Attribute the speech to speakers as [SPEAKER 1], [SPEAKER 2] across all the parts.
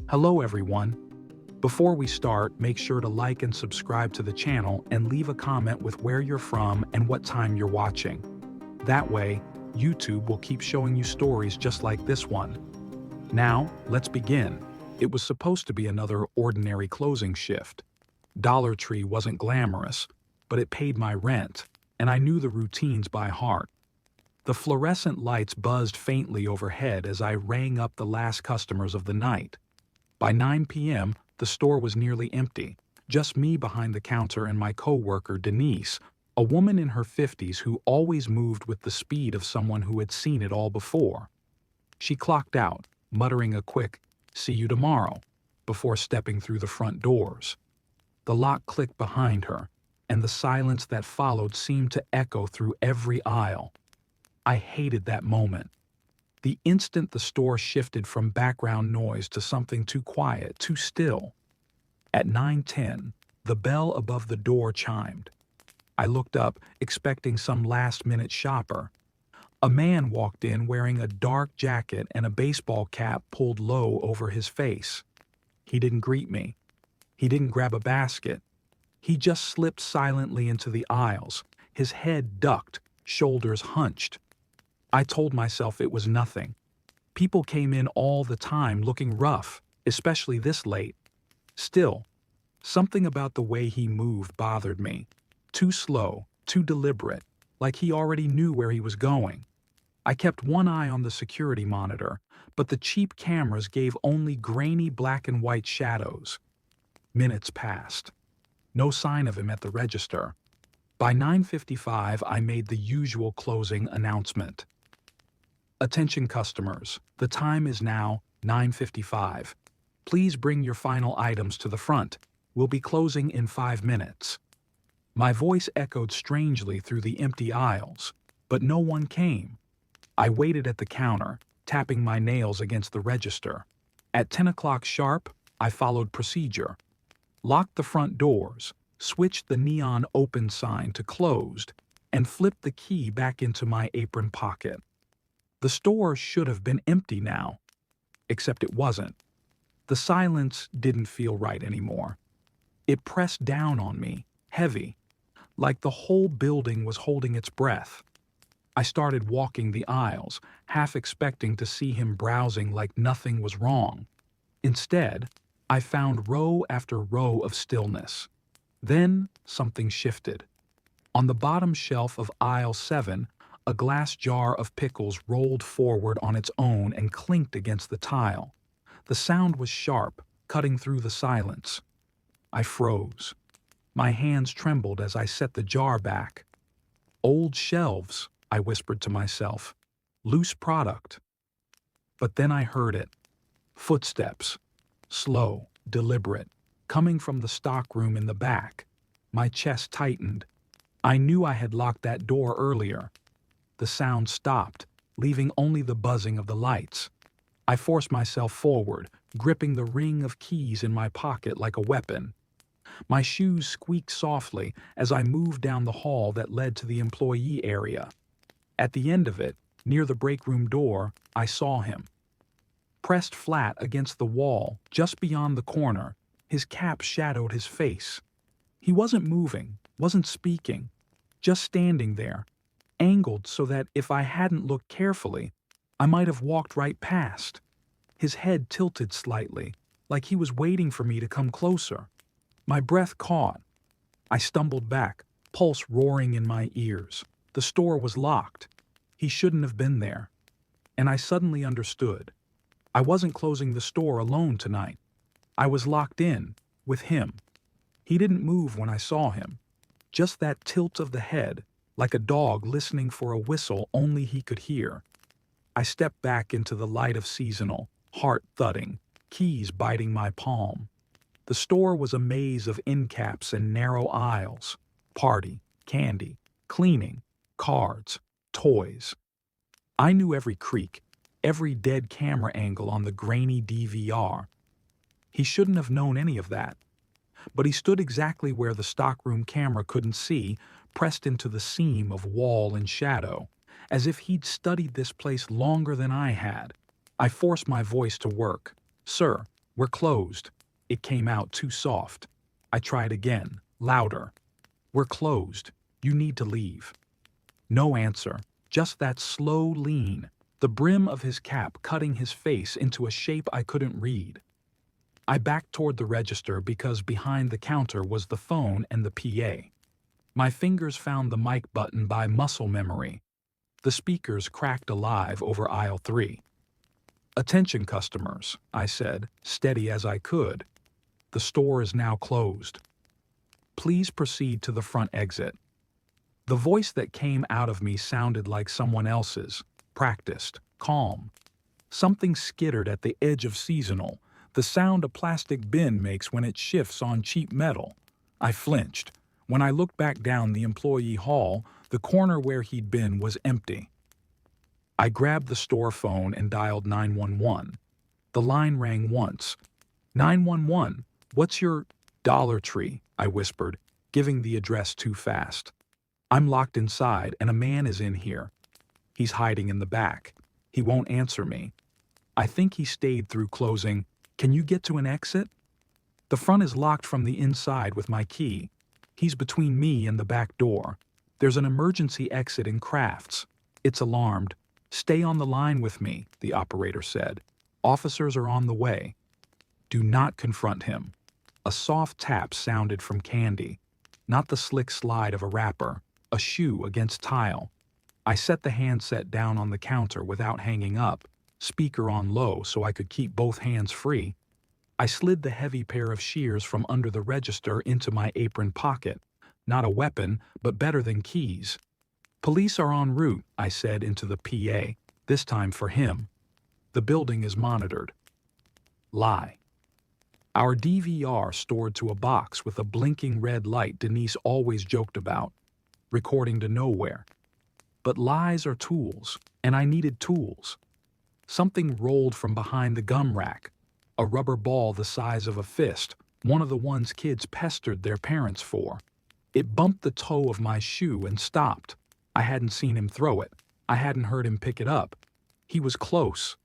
[SPEAKER 1] Hello everyone. Before we start, make sure to like and subscribe to the channel and leave a comment with where you're from and what time you're watching. That way, YouTube will keep showing you stories just like this one. Now, let's begin. It was supposed to be another ordinary closing shift. Dollar Tree wasn't glamorous, but it paid my rent, and I knew the routines by heart. The fluorescent lights buzzed faintly overhead as I rang up the last customers of the night. By 9 p.m., the store was nearly empty, just me behind the counter and my co-worker Denise, a woman in her 50s who always moved with the speed of someone who had seen it all before. She clocked out, muttering a quick, "See you tomorrow," before stepping through the front doors. The lock clicked behind her, and the silence that followed seemed to echo through every aisle. I hated that moment. The instant the store shifted from background noise to something too quiet, too still. At 9:10, the bell above the door chimed. I looked up, expecting some last-minute shopper. A man walked in wearing a dark jacket and a baseball cap pulled low over his face. He didn't greet me. He didn't grab a basket. He just slipped silently into the aisles, his head ducked, shoulders hunched. I told myself it was nothing. People came in all the time looking rough, especially this late. Still, something about the way he moved bothered me. Too slow, too deliberate, like he already knew where he was going. I kept one eye on the security monitor, but the cheap cameras gave only grainy black and white shadows. Minutes passed. No sign of him at the register. By 9:55, I made the usual closing announcement. Attention customers, the time is now 9:55. Please bring your final items to the front. We'll be closing in 5 minutes. My voice echoed strangely through the empty aisles, but no one came. I waited at the counter, tapping my nails against the register. At 10 o'clock sharp, I followed procedure. Locked the front doors, switched the neon open sign to closed, and flipped the key back into my apron pocket. The store should have been empty now, except it wasn't. The silence didn't feel right anymore. It pressed down on me, heavy, like the whole building was holding its breath. I started walking the aisles, half expecting to see him browsing like nothing was wrong. Instead, I found row after row of stillness. Then something shifted. On the bottom shelf of aisle 7, a glass jar of pickles rolled forward on its own and clinked against the tile. The sound was sharp, cutting through the silence. I froze. My hands trembled as I set the jar back. Old shelves, I whispered to myself. Loose product. But then I heard it. Footsteps. Slow, deliberate, coming from the stockroom in the back. My chest tightened. I knew I had locked that door earlier. The sound stopped, leaving only the buzzing of the lights. I forced myself forward, gripping the ring of keys in my pocket like a weapon. My shoes squeaked softly as I moved down the hall that led to the employee area. At the end of it, near the break room door, I saw him. Pressed flat against the wall, just beyond the corner, his cap shadowed his face. He wasn't moving, wasn't speaking, just standing there, angled so that if I hadn't looked carefully, I might have walked right past. His head tilted slightly, like he was waiting for me to come closer. My breath caught. I stumbled back, pulse roaring in my ears. The store was locked. He shouldn't have been there. And I suddenly understood. I wasn't closing the store alone tonight. I was locked in, with him. He didn't move when I saw him. Just that tilt of the head, like a dog listening for a whistle only he could hear. I stepped back into the light of seasonal, heart thudding, keys biting my palm. The store was a maze of end caps and narrow aisles. Party, candy, cleaning, cards, toys. I knew every creak, every dead camera angle on the grainy DVR. He shouldn't have known any of that. But he stood exactly where the stockroom camera couldn't see, pressed into the seam of wall and shadow, as if he'd studied this place longer than I had. I forced my voice to work. "Sir, "We're closed." It came out too soft. I tried again, louder. "We're closed. You need to leave." No answer, just that slow lean, the brim of his cap cutting his face into a shape I couldn't read. I backed toward the register because behind the counter was the phone and the PA. My fingers found the mic button by muscle memory. The speakers cracked alive over aisle 3. "Attention customers," I said, steady as I could. "The store is now closed. Please proceed to the front exit." The voice that came out of me sounded like someone else's, practiced, calm. Something skittered at the edge of seasonal, the sound a plastic bin makes when it shifts on cheap metal. I flinched. When I looked back down the employee hall, the corner where he'd been was empty. I grabbed the store phone and dialed 911. The line rang once. "911, what's your—" "Dollar Tree," I whispered, giving the address too fast. "I'm locked inside and a man is in here. He's hiding in the back. He won't answer me. I think he stayed through closing. Can you get to an exit?" "The front is locked from the inside with my key. He's between me and the back door. There's an emergency exit in Crafts. It's alarmed. Stay on the line with me," the operator said. "Officers are on the way." "Do not confront him." A soft tap sounded from Candy. Not the slick slide of a rapper, a shoe against tile. I set the handset down on the counter without hanging up, speaker on low so I could keep both hands free. I slid the heavy pair of shears from under the register into my apron pocket. Not a weapon, but better than keys. "Police are en route," I said into the PA, this time for him. "The building is monitored." Lie. Our DVR stored to a box with a blinking red light Denise always joked about, recording to nowhere. But lies are tools, and I needed tools. Something rolled from behind the gum rack. A rubber ball the size of a fist, one of the ones kids pestered their parents for. It bumped the toe of my shoe and stopped. I hadn't seen him throw it. I hadn't heard him pick it up. He was close.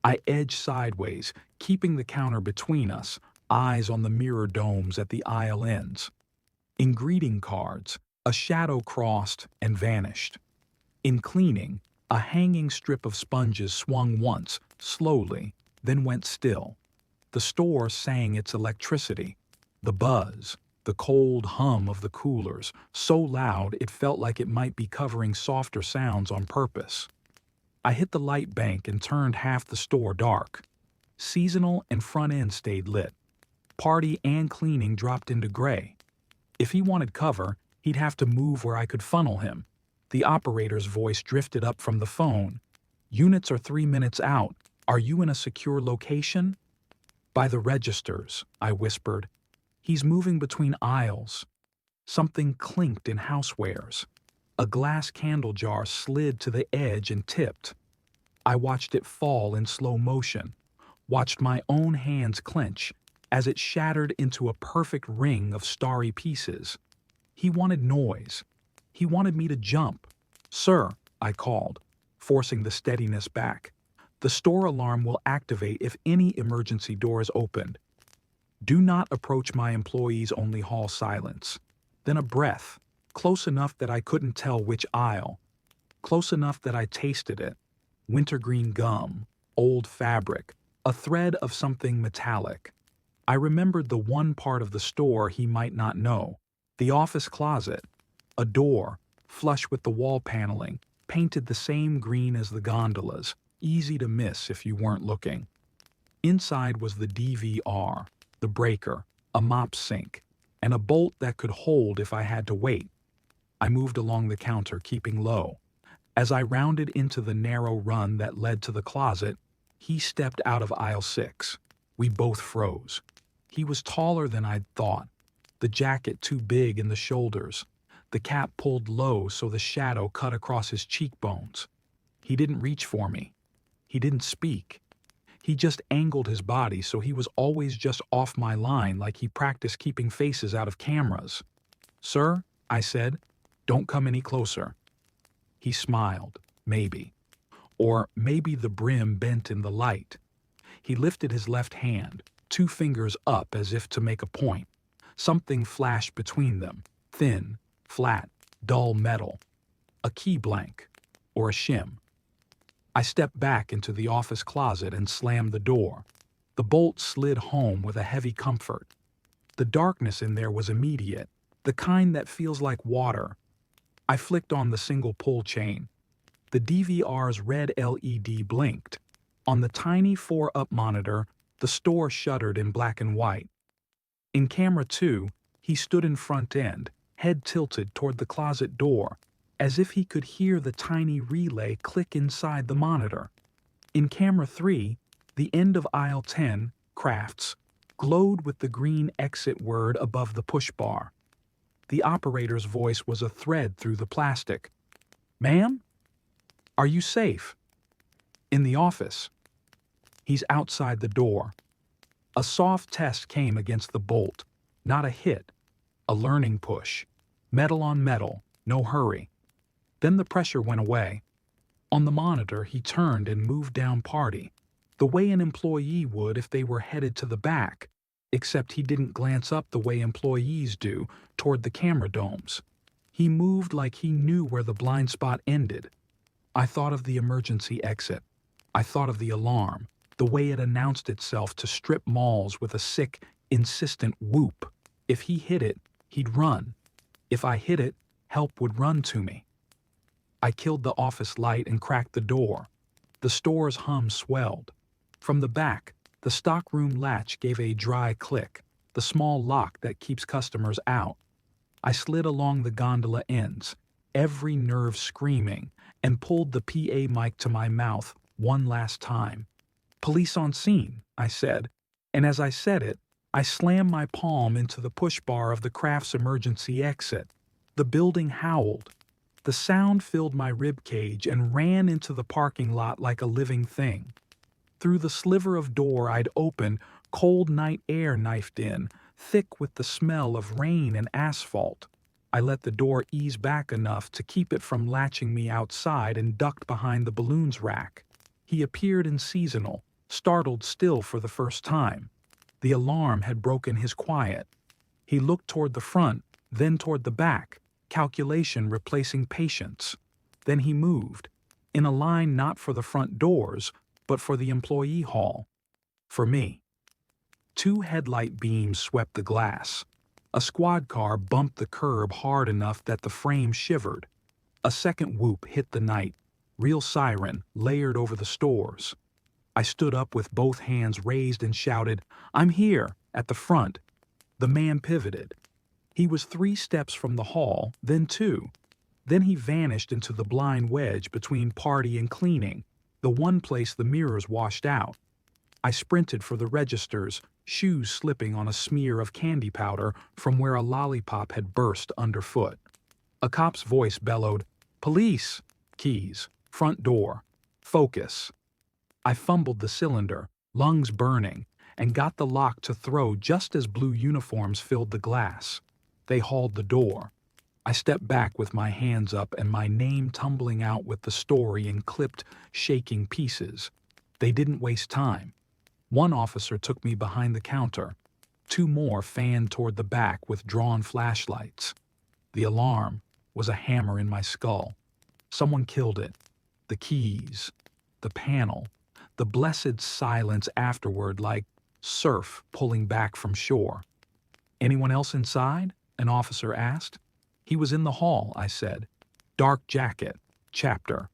[SPEAKER 1] I edged sideways, keeping the counter between us, eyes on the mirror domes at the aisle ends. In greeting cards, a shadow crossed and vanished. In cleaning, a hanging strip of sponges swung once, slowly, then went still. The store sang its electricity. The buzz, the cold hum of the coolers, so loud it felt like it might be covering softer sounds on purpose. I hit the light bank and turned half the store dark. Seasonal and front end stayed lit. Party and cleaning dropped into gray. If he wanted cover, he'd have to move where I could funnel him. The operator's voice drifted up from the phone. "Units are 3 minutes out. Are you in a secure location?" "By the registers," I whispered. "He's moving between aisles." Something clinked in housewares. A glass candle jar slid to the edge and tipped. I watched it fall in slow motion, watched my own hands clench as it shattered into a perfect ring of starry pieces. He wanted noise. He wanted me to jump. "Sir," I called, forcing the steadiness back. "The store alarm will activate if any emergency door is opened. Do not approach my employees only hall silence." Then a breath, close enough that I couldn't tell which aisle, close enough that I tasted it. Wintergreen gum, old fabric, a thread of something metallic. I remembered the one part of the store he might not know, the office closet. A door, flush with the wall paneling, painted the same green as the gondolas, easy to miss if you weren't looking. Inside was the DVR, the breaker, a mop sink, and a bolt that could hold if I had to wait. I moved along the counter, keeping low. As I rounded into the narrow run that led to the closet, he stepped out of aisle 6. We both froze. He was taller than I'd thought, the jacket too big in the shoulders, the cap pulled low so the shadow cut across his cheekbones. He didn't reach for me. He didn't speak. He just angled his body so he was always just off my line, like he practiced keeping faces out of cameras. "Sir," I said, "don't come any closer." He smiled, maybe. Or maybe the brim bent in the light. He lifted his left hand, 2 fingers up as if to make a point. Something flashed between them, thin, flat, dull metal. A key blank, or a shim. I stepped back into the office closet and slammed the door. The bolt slid home with a heavy comfort. The darkness in there was immediate, the kind that feels like water. I flicked on the single pull chain. The DVR's red LED blinked. On the tiny 4-up monitor, the store shuddered in black and white. In camera 2, he stood in front end, head tilted toward the closet door, as if he could hear the tiny relay click inside the monitor. In camera 3, the end of aisle 10, crafts, glowed with the green exit word above the push bar. The operator's voice was a thread through the plastic. "Ma'am? Are you safe?" "In the office." "He's outside the door." A soft test came against the bolt. Not a hit. A learning push. Metal on metal, no hurry. Then the pressure went away. On the monitor, he turned and moved down party, the way an employee would if they were headed to the back, except he didn't glance up the way employees do toward the camera domes. He moved like he knew where the blind spot ended. I thought of the emergency exit. I thought of the alarm, the way it announced itself to strip malls with a sick, insistent whoop. If he hit it, he'd run. If I hit it, help would run to me. I killed the office light and cracked the door. The store's hum swelled. From the back, the stockroom latch gave a dry click, the small lock that keeps customers out. I slid along the gondola ends, every nerve screaming, and pulled the PA mic to my mouth one last time. "Police on scene," I said, and as I said it, I slammed my palm into the push bar of the Crafts emergency exit. The building howled. The sound filled my rib cage and ran into the parking lot like a living thing. Through the sliver of door I'd opened, cold night air knifed in, thick with the smell of rain and asphalt. I let the door ease back enough to keep it from latching me outside and ducked behind the balloons rack. He appeared in seasonal, startled still for the first time. The alarm had broken his quiet. He looked toward the front, then toward the back, calculation replacing patience. Then he moved, in a line not for the front doors, but for the employee hall. For me. 2 headlight beams swept the glass. A squad car bumped the curb hard enough that the frame shivered. A second whoop hit the night, real siren layered over the stores. I stood up with both hands raised and shouted, "I'm here," at the front. The man pivoted. He was 3 steps from the hall, then 2. Then he vanished into the blind wedge between party and cleaning, the one place the mirrors washed out. I sprinted for the registers, shoes slipping on a smear of candy powder from where a lollipop had burst underfoot. A cop's voice bellowed, "Police!" Keys. Front door. Focus. I fumbled the cylinder, lungs burning, and got the lock to throw just as blue uniforms filled the glass. They hauled the door. I stepped back with my hands up and my name tumbling out with the story in clipped, shaking pieces. They didn't waste time. 1 officer took me behind the counter. 2 more fanned toward the back with drawn flashlights. The alarm was a hammer in my skull. Someone killed it. The keys. The panel. The blessed silence afterward like surf pulling back from shore. "Anyone else inside?" an officer asked. "He was in the hall," I said. "Dark jacket. Chapter.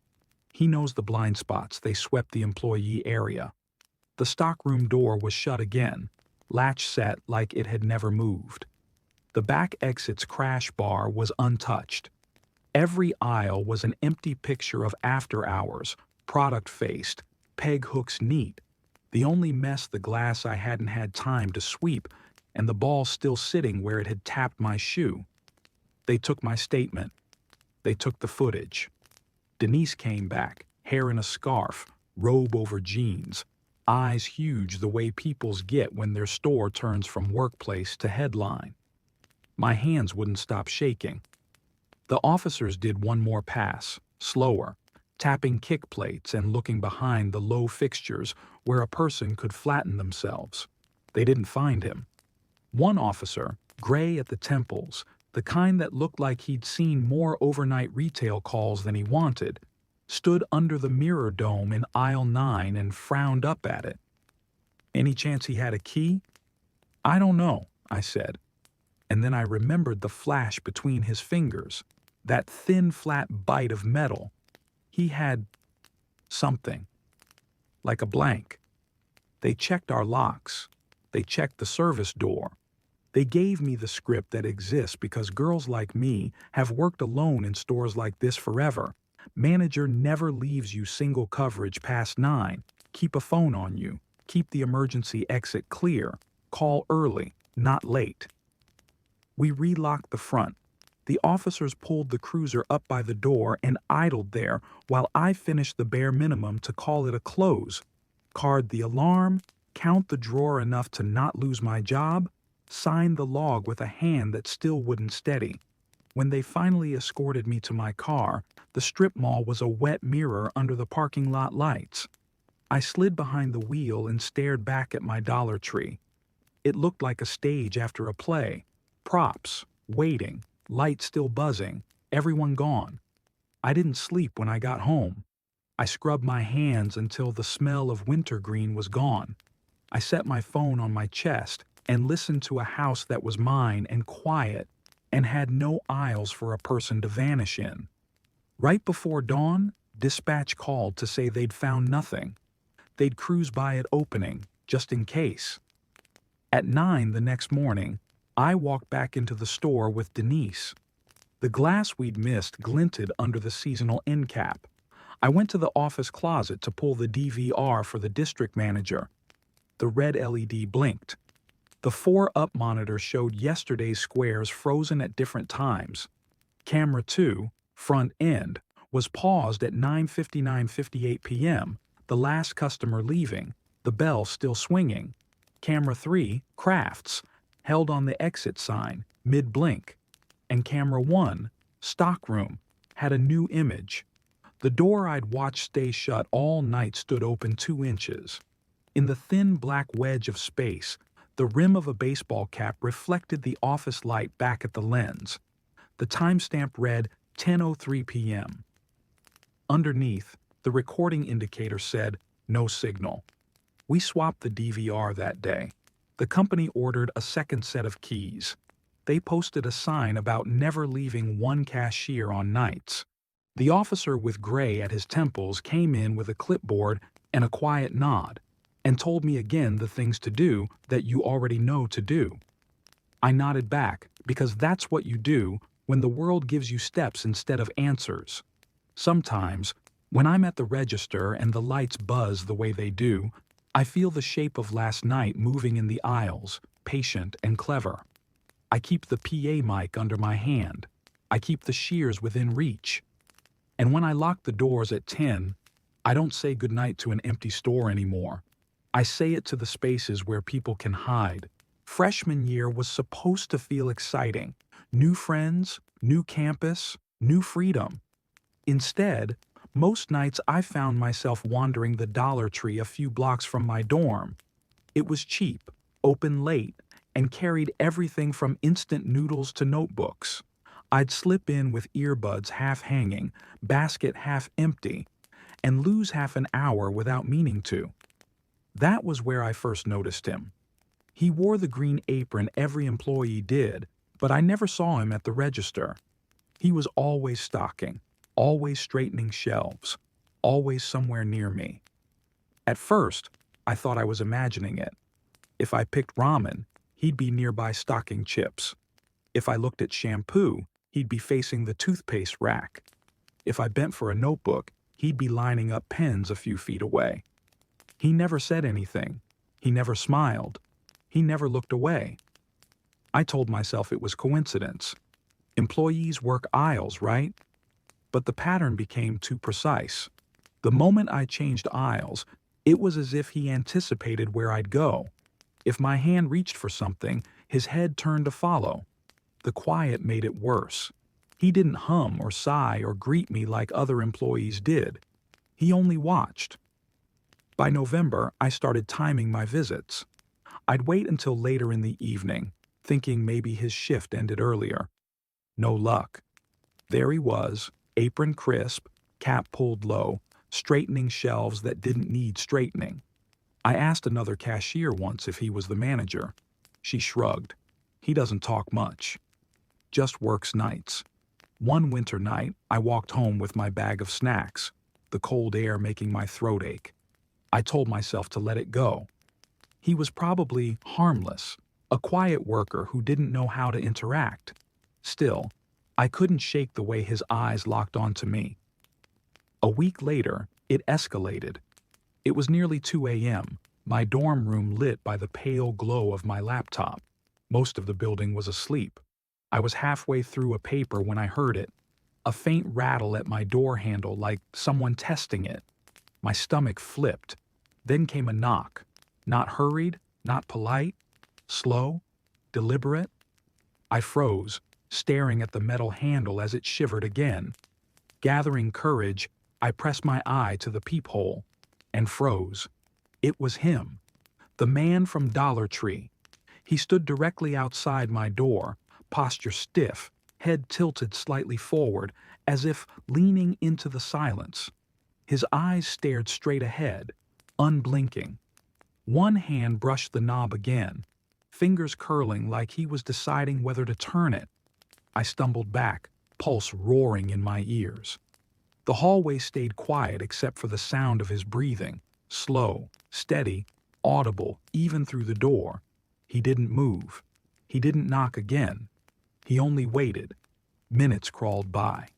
[SPEAKER 1] He knows the blind spots. They swept the employee area." The stockroom door was shut again, latch set like it had never moved. The back exit's crash bar was untouched. Every aisle was an empty picture of after hours, product-faced, peg hooks neat. The only mess the glass I hadn't had time to sweep, and the ball still sitting where it had tapped my shoe. They took my statement. They took the footage. Denise came back, hair in a scarf, robe over jeans, eyes huge the way people's get when their store turns from workplace to headline. My hands wouldn't stop shaking. The officers did one more pass, slower, tapping kick plates and looking behind the low fixtures where a person could flatten themselves. They didn't find him. One officer, gray at the temples, the kind that looked like he'd seen more overnight retail calls than he wanted, stood under the mirror dome in aisle 9 and frowned up at it. Any chance he had a key? I don't know, I said. And then I remembered the flash between his fingers, that thin, flat bite of metal. He had something, like a blank. They checked our locks. They checked the service door. They gave me the script that exists because girls like me have worked alone in stores like this forever. Manager never leaves you single coverage past 9. Keep a phone on you. Keep the emergency exit clear. Call early, not late. We relocked the front. The officers pulled the cruiser up by the door and idled there while I finished the bare minimum to call it a close. Card the alarm, count the drawer enough to not lose my job, sign the log with a hand that still wouldn't steady. When they finally escorted me to my car, the strip mall was a wet mirror under the parking lot lights. I slid behind the wheel and stared back at my Dollar Tree. It looked like a stage after a play. Props, waiting, lights still buzzing, everyone gone. I didn't sleep when I got home. I scrubbed my hands until the smell of wintergreen was gone. I set my phone on my chest and listened to a house that was mine and quiet and had no aisles for a person to vanish in. Right before dawn, dispatch called to say they'd found nothing. They'd cruise by at opening, just in case. At 9 the next morning, I walked back into the store with Denise. The glass we'd missed glinted under the seasonal end cap. I went to the office closet to pull the DVR for the district manager. The red LED blinked. The 4-up monitor showed yesterday's squares frozen at different times. Camera 2, front end, was paused at 9:59:58 p.m., the last customer leaving, the bell still swinging. Camera 3, crafts, held on the exit sign, mid-blink. And camera 1, stockroom, had a new image. The door I'd watched stay shut all night stood open 2 inches. In the thin black wedge of space, the rim of a baseball cap reflected the office light back at the lens. The timestamp read 10:03 p.m. Underneath, the recording indicator said, no signal. We swapped the DVR that day. The company ordered a second set of keys. They posted a sign about never leaving one cashier on nights. The officer with gray at his temples came in with a clipboard and a quiet nod, and told me again the things to do that you already know to do. I nodded back because that's what you do when the world gives you steps instead of answers. Sometimes, when I'm at the register and the lights buzz the way they do, I feel the shape of last night moving in the aisles, patient and clever. I keep the PA mic under my hand. I keep the shears within reach. And when I lock the doors at 10, I don't say goodnight to an empty store anymore. I say it to the spaces where people can hide. Freshman year was supposed to feel exciting. New friends, new campus, new freedom. Instead, most nights I found myself wandering the Dollar Tree a few blocks from my dorm. It was cheap, open late, and carried everything from instant noodles to notebooks. I'd slip in with earbuds half hanging, basket half empty, and lose half an hour without meaning to. That was where I first noticed him. He wore the green apron every employee did, but I never saw him at the register. He was always stocking, always straightening shelves, always somewhere near me. At first, I thought I was imagining it. If I picked ramen, he'd be nearby stocking chips. If I looked at shampoo, he'd be facing the toothpaste rack. If I bent for a notebook, he'd be lining up pens a few feet away. He never said anything. He never smiled. He never looked away. I told myself it was coincidence. Employees work aisles, right? But the pattern became too precise. The moment I changed aisles, it was as if he anticipated where I'd go. If my hand reached for something, his head turned to follow. The quiet made it worse. He didn't hum or sigh or greet me like other employees did. He only watched. By November, I started timing my visits. I'd wait until later in the evening, thinking maybe his shift ended earlier. No luck. There he was, apron crisp, cap pulled low, straightening shelves that didn't need straightening. I asked another cashier once if he was the manager. She shrugged. He doesn't talk much. Just works nights. One winter night, I walked home with my bag of snacks, the cold air making my throat ache. I told myself to let it go. He was probably harmless, a quiet worker who didn't know how to interact. Still, I couldn't shake the way his eyes locked onto me. A week later, it escalated. It was nearly 2 a.m., my dorm room lit by the pale glow of my laptop. Most of the building was asleep. I was halfway through a paper when I heard it, a faint rattle at my door handle like someone testing it. My stomach flipped. Then came a knock. Not hurried, not polite, slow, deliberate. I froze, staring at the metal handle as it shivered again. Gathering courage, I pressed my eye to the peephole and froze. It was him, the man from Dollar Tree. He stood directly outside my door, posture stiff, head tilted slightly forward, as if leaning into the silence. His eyes stared straight ahead, unblinking. One hand brushed the knob again, fingers curling like he was deciding whether to turn it. I stumbled back, pulse roaring in my ears. The hallway stayed quiet except for the sound of his breathing, slow, steady, audible even through the door. He didn't move. He didn't knock again. He only waited. Minutes crawled by.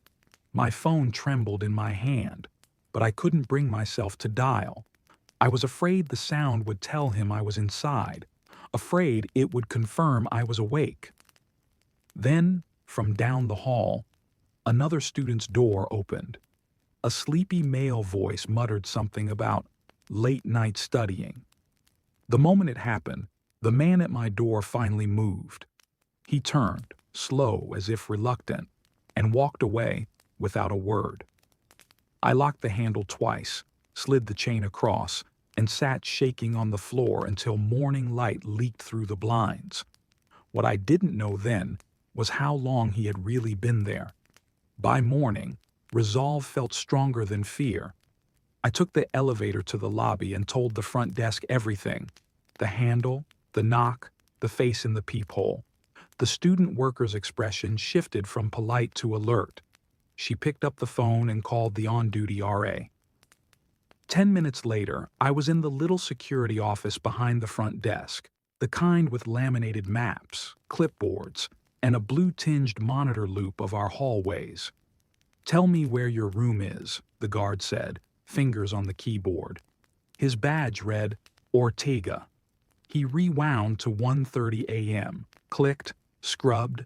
[SPEAKER 1] My phone trembled in my hand, but I couldn't bring myself to dial. I was afraid the sound would tell him I was inside, afraid it would confirm I was awake. Then, from down the hall, another student's door opened. A sleepy male voice muttered something about late-night studying. The moment it happened, the man at my door finally moved. He turned, slow as if reluctant, and walked away without a word. I locked the handle twice, slid the chain across, and sat shaking on the floor until morning light leaked through the blinds. What I didn't know then was how long he had really been there. By morning, resolve felt stronger than fear. I took the elevator to the lobby and told the front desk everything. The handle, the knock, the face in the peephole. The student worker's expression shifted from polite to alert. She picked up the phone and called the on-duty RA. 10 minutes later, I was in the little security office behind the front desk, the kind with laminated maps, clipboards, and a blue-tinged monitor loop of our hallways. "Tell me where your room is," the guard said, fingers on the keyboard. His badge read, Ortega. He rewound to 1:30 a.m., clicked, scrubbed.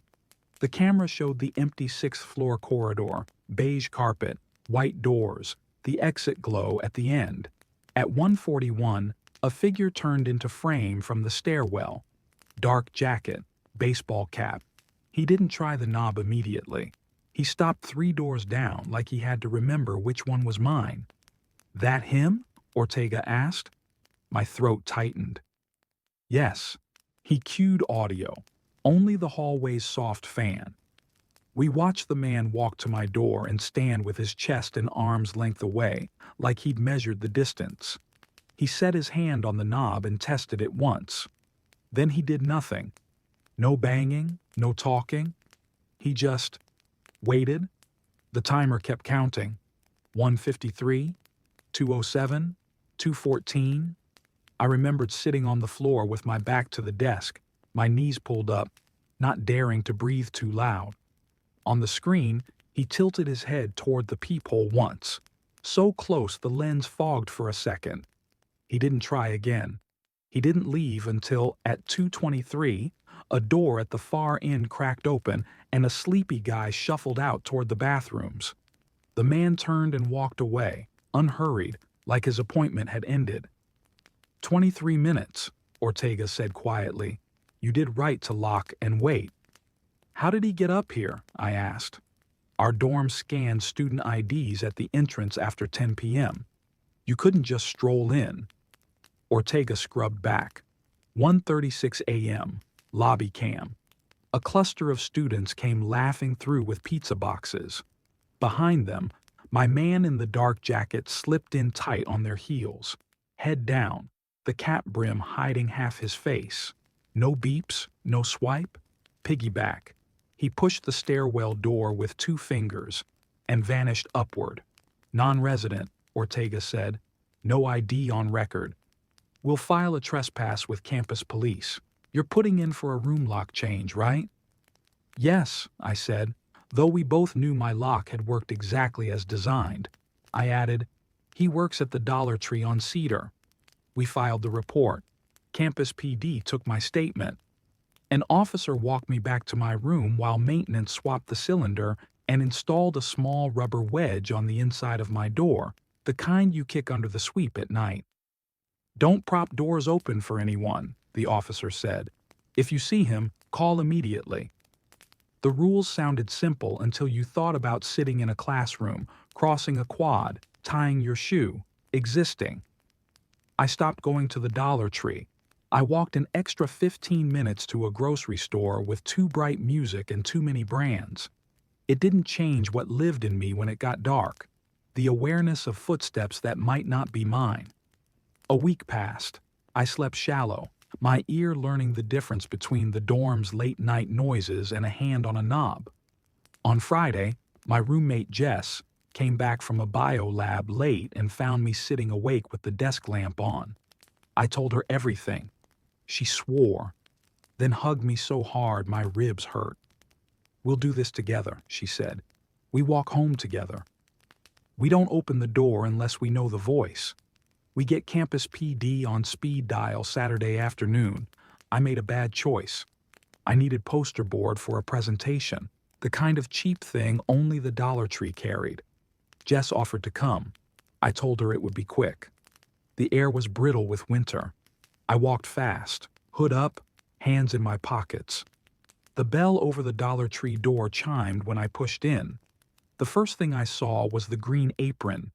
[SPEAKER 1] The camera showed the empty 6th-floor corridor, beige carpet, white doors, the exit glow at the end. At 1:41, a figure turned into frame from the stairwell. Dark jacket, baseball cap. He didn't try the knob immediately. He stopped 3 doors down like he had to remember which one was mine. "That him?" Ortega asked. My throat tightened. Yes. He cued audio, only the hallway's soft fan. We watched the man walk to my door and stand with his chest an arm's length away, like he'd measured the distance. He set his hand on the knob and tested it once. Then he did nothing. No banging, no talking. He just waited. The timer kept counting. 1:53, 2:07, 2:14. I remembered sitting on the floor with my back to the desk, my knees pulled up, not daring to breathe too loud. On the screen, he tilted his head toward the peephole once, so close the lens fogged for a second. He didn't try again. He didn't leave until, at 2:23, a door at the far end cracked open and a sleepy guy shuffled out toward the bathrooms. The man turned and walked away, unhurried, like his appointment had ended. 23 minutes, Ortega said quietly. You did right to lock and wait. How did he get up here? I asked. Our dorm scanned student IDs at the entrance after 10 p.m. You couldn't just stroll in. Ortega scrubbed back. 1:36 a.m. Lobby cam. A cluster of students came laughing through with pizza boxes. Behind them, my man in the dark jacket slipped in tight on their heels, head down, the cap brim hiding half his face. No beeps, no swipe, piggyback. He pushed the stairwell door with 2 fingers and vanished upward. Non-resident, Ortega said. No ID on record. We'll file a trespass with campus police. You're putting in for a room lock change, right? Yes, I said, though we both knew my lock had worked exactly as designed. I added, he works at the Dollar Tree on Cedar. We filed the report. Campus PD took my statement. An officer walked me back to my room while maintenance swapped the cylinder and installed a small rubber wedge on the inside of my door, the kind you kick under the sweep at night. Don't prop doors open for anyone, the officer said. If you see him, call immediately. The rules sounded simple until you thought about sitting in a classroom, crossing a quad, tying your shoe, existing. I stopped going to the Dollar Tree. I walked an extra 15 minutes to a grocery store with too bright music and too many brands. It didn't change what lived in me when it got dark, the awareness of footsteps that might not be mine. A week passed. I slept shallow, my ear learning the difference between the dorm's late-night noises and a hand on a knob. On Friday, my roommate Jess came back from a bio lab late and found me sitting awake with the desk lamp on. I told her everything. She swore, then hugged me so hard my ribs hurt. We'll do this together, she said. We walk home together. We don't open the door unless we know the voice. We get campus PD on speed dial Saturday afternoon. I made a bad choice. I needed poster board for a presentation, the kind of cheap thing only the Dollar Tree carried. Jess offered to come. I told her it would be quick. The air was brittle with winter. I walked fast, hood up, hands in my pockets. The bell over the Dollar Tree door chimed when I pushed in. The first thing I saw was the Green Apron.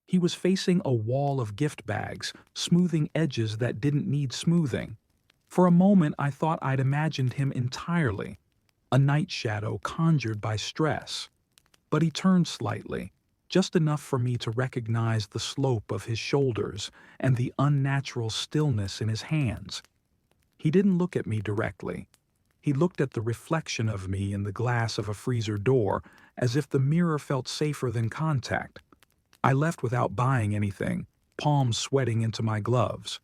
[SPEAKER 1] He was facing a wall of gift bags, smoothing edges that didn't need smoothing. For a moment I thought I'd imagined him entirely, a night shadow conjured by stress. But he turned slightly, just enough for me to recognize the slope of his shoulders and the unnatural stillness in his hands. He didn't look at me directly. He looked at the reflection of me in the glass of a freezer door, as if the mirror felt safer than contact. I left without buying anything, palms sweating into my gloves.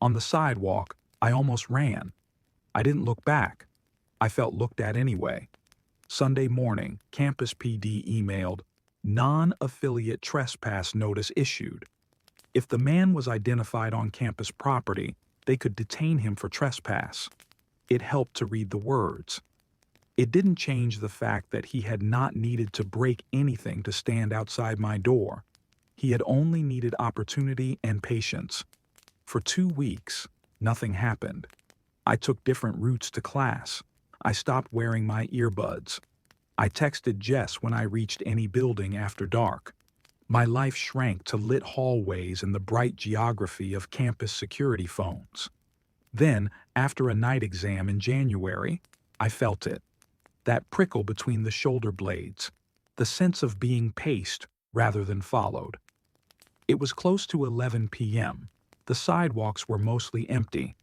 [SPEAKER 1] On the sidewalk, I almost ran. I didn't look back. I felt looked at anyway. Sunday morning, Campus PD emailed, non-affiliate trespass notice issued. If the man was identified on campus property, they could detain him for trespass. It helped to read the words. It didn't change the fact that he had not needed to break anything to stand outside my door. He had only needed opportunity and patience. For 2 weeks, nothing happened. I took different routes to class. I stopped wearing my earbuds. I texted Jess when I reached any building after dark. My life shrank to lit hallways and the bright geography of campus security phones. Then, after a night exam in January, I felt it. That prickle between the shoulder blades, the sense of being paced rather than followed. It was close to 11 p.m. The sidewalks were mostly empty.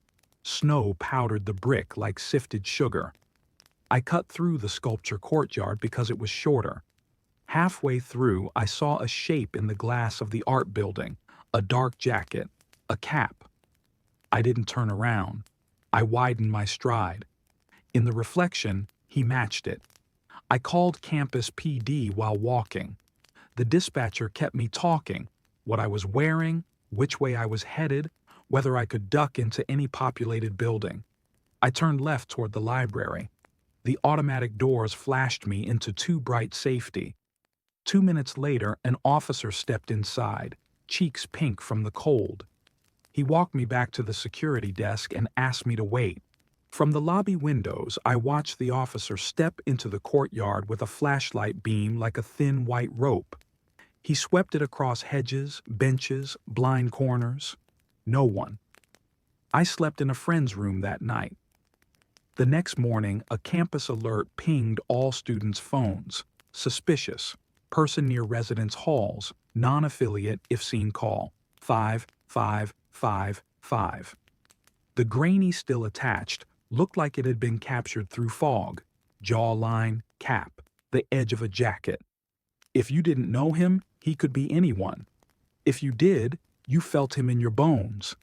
[SPEAKER 1] Snow powdered the brick like sifted sugar. I cut through the sculpture courtyard because it was shorter. Halfway through, I saw a shape in the glass of the art building, a dark jacket, a cap. I didn't turn around. I widened my stride. In the reflection, he matched it. I called Campus PD while walking. The dispatcher kept me talking, what I was wearing, which way I was headed, whether I could duck into any populated building. I turned left toward the library. The automatic doors flashed me into too bright safety. 2 minutes later, an officer stepped inside, cheeks pink from the cold. He walked me back to the security desk and asked me to wait. From the lobby windows, I watched the officer step into the courtyard with a flashlight beam like a thin white rope. He swept it across hedges, benches, blind corners. No one. I slept in a friend's room that night. The next morning, a campus alert pinged all students' phones. Suspicious. Person near residence halls. Non-affiliate if seen call. 5555. The grainy still attached looked like it had been captured through fog. Jawline, cap, the edge of a jacket. If you didn't know him, he could be anyone. If you did, you felt him in your bones.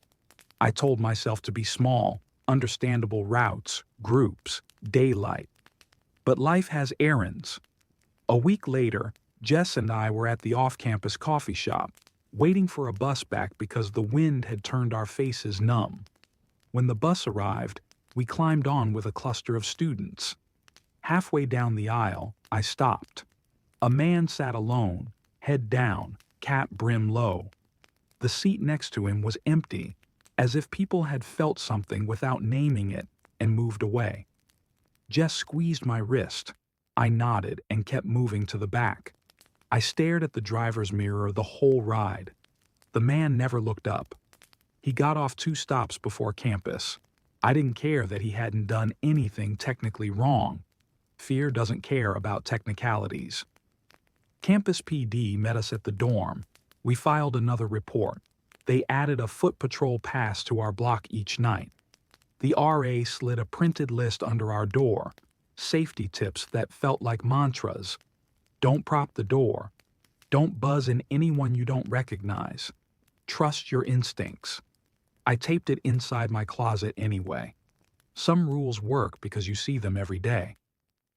[SPEAKER 1] I told myself to be small, understandable routes, groups, daylight. But life has errands. A week later, Jess and I were at the off-campus coffee shop, waiting for a bus back because the wind had turned our faces numb. When the bus arrived, we climbed on with a cluster of students. Halfway down the aisle, I stopped. A man sat alone, head down, cap brim low. The seat next to him was empty, as if people had felt something without naming it and moved away. Jess squeezed my wrist. I nodded and kept moving to the back. I stared at the driver's mirror the whole ride. The man never looked up. He got off 2 stops before campus. I didn't care that he hadn't done anything technically wrong. Fear doesn't care about technicalities. Campus PD met us at the dorm. We filed another report. They added a foot patrol pass to our block each night. The RA slid a printed list under our door. Safety tips that felt like mantras. Don't prop the door. Don't buzz in anyone you don't recognize. Trust your instincts. I taped it inside my closet anyway. Some rules work because you see them every day.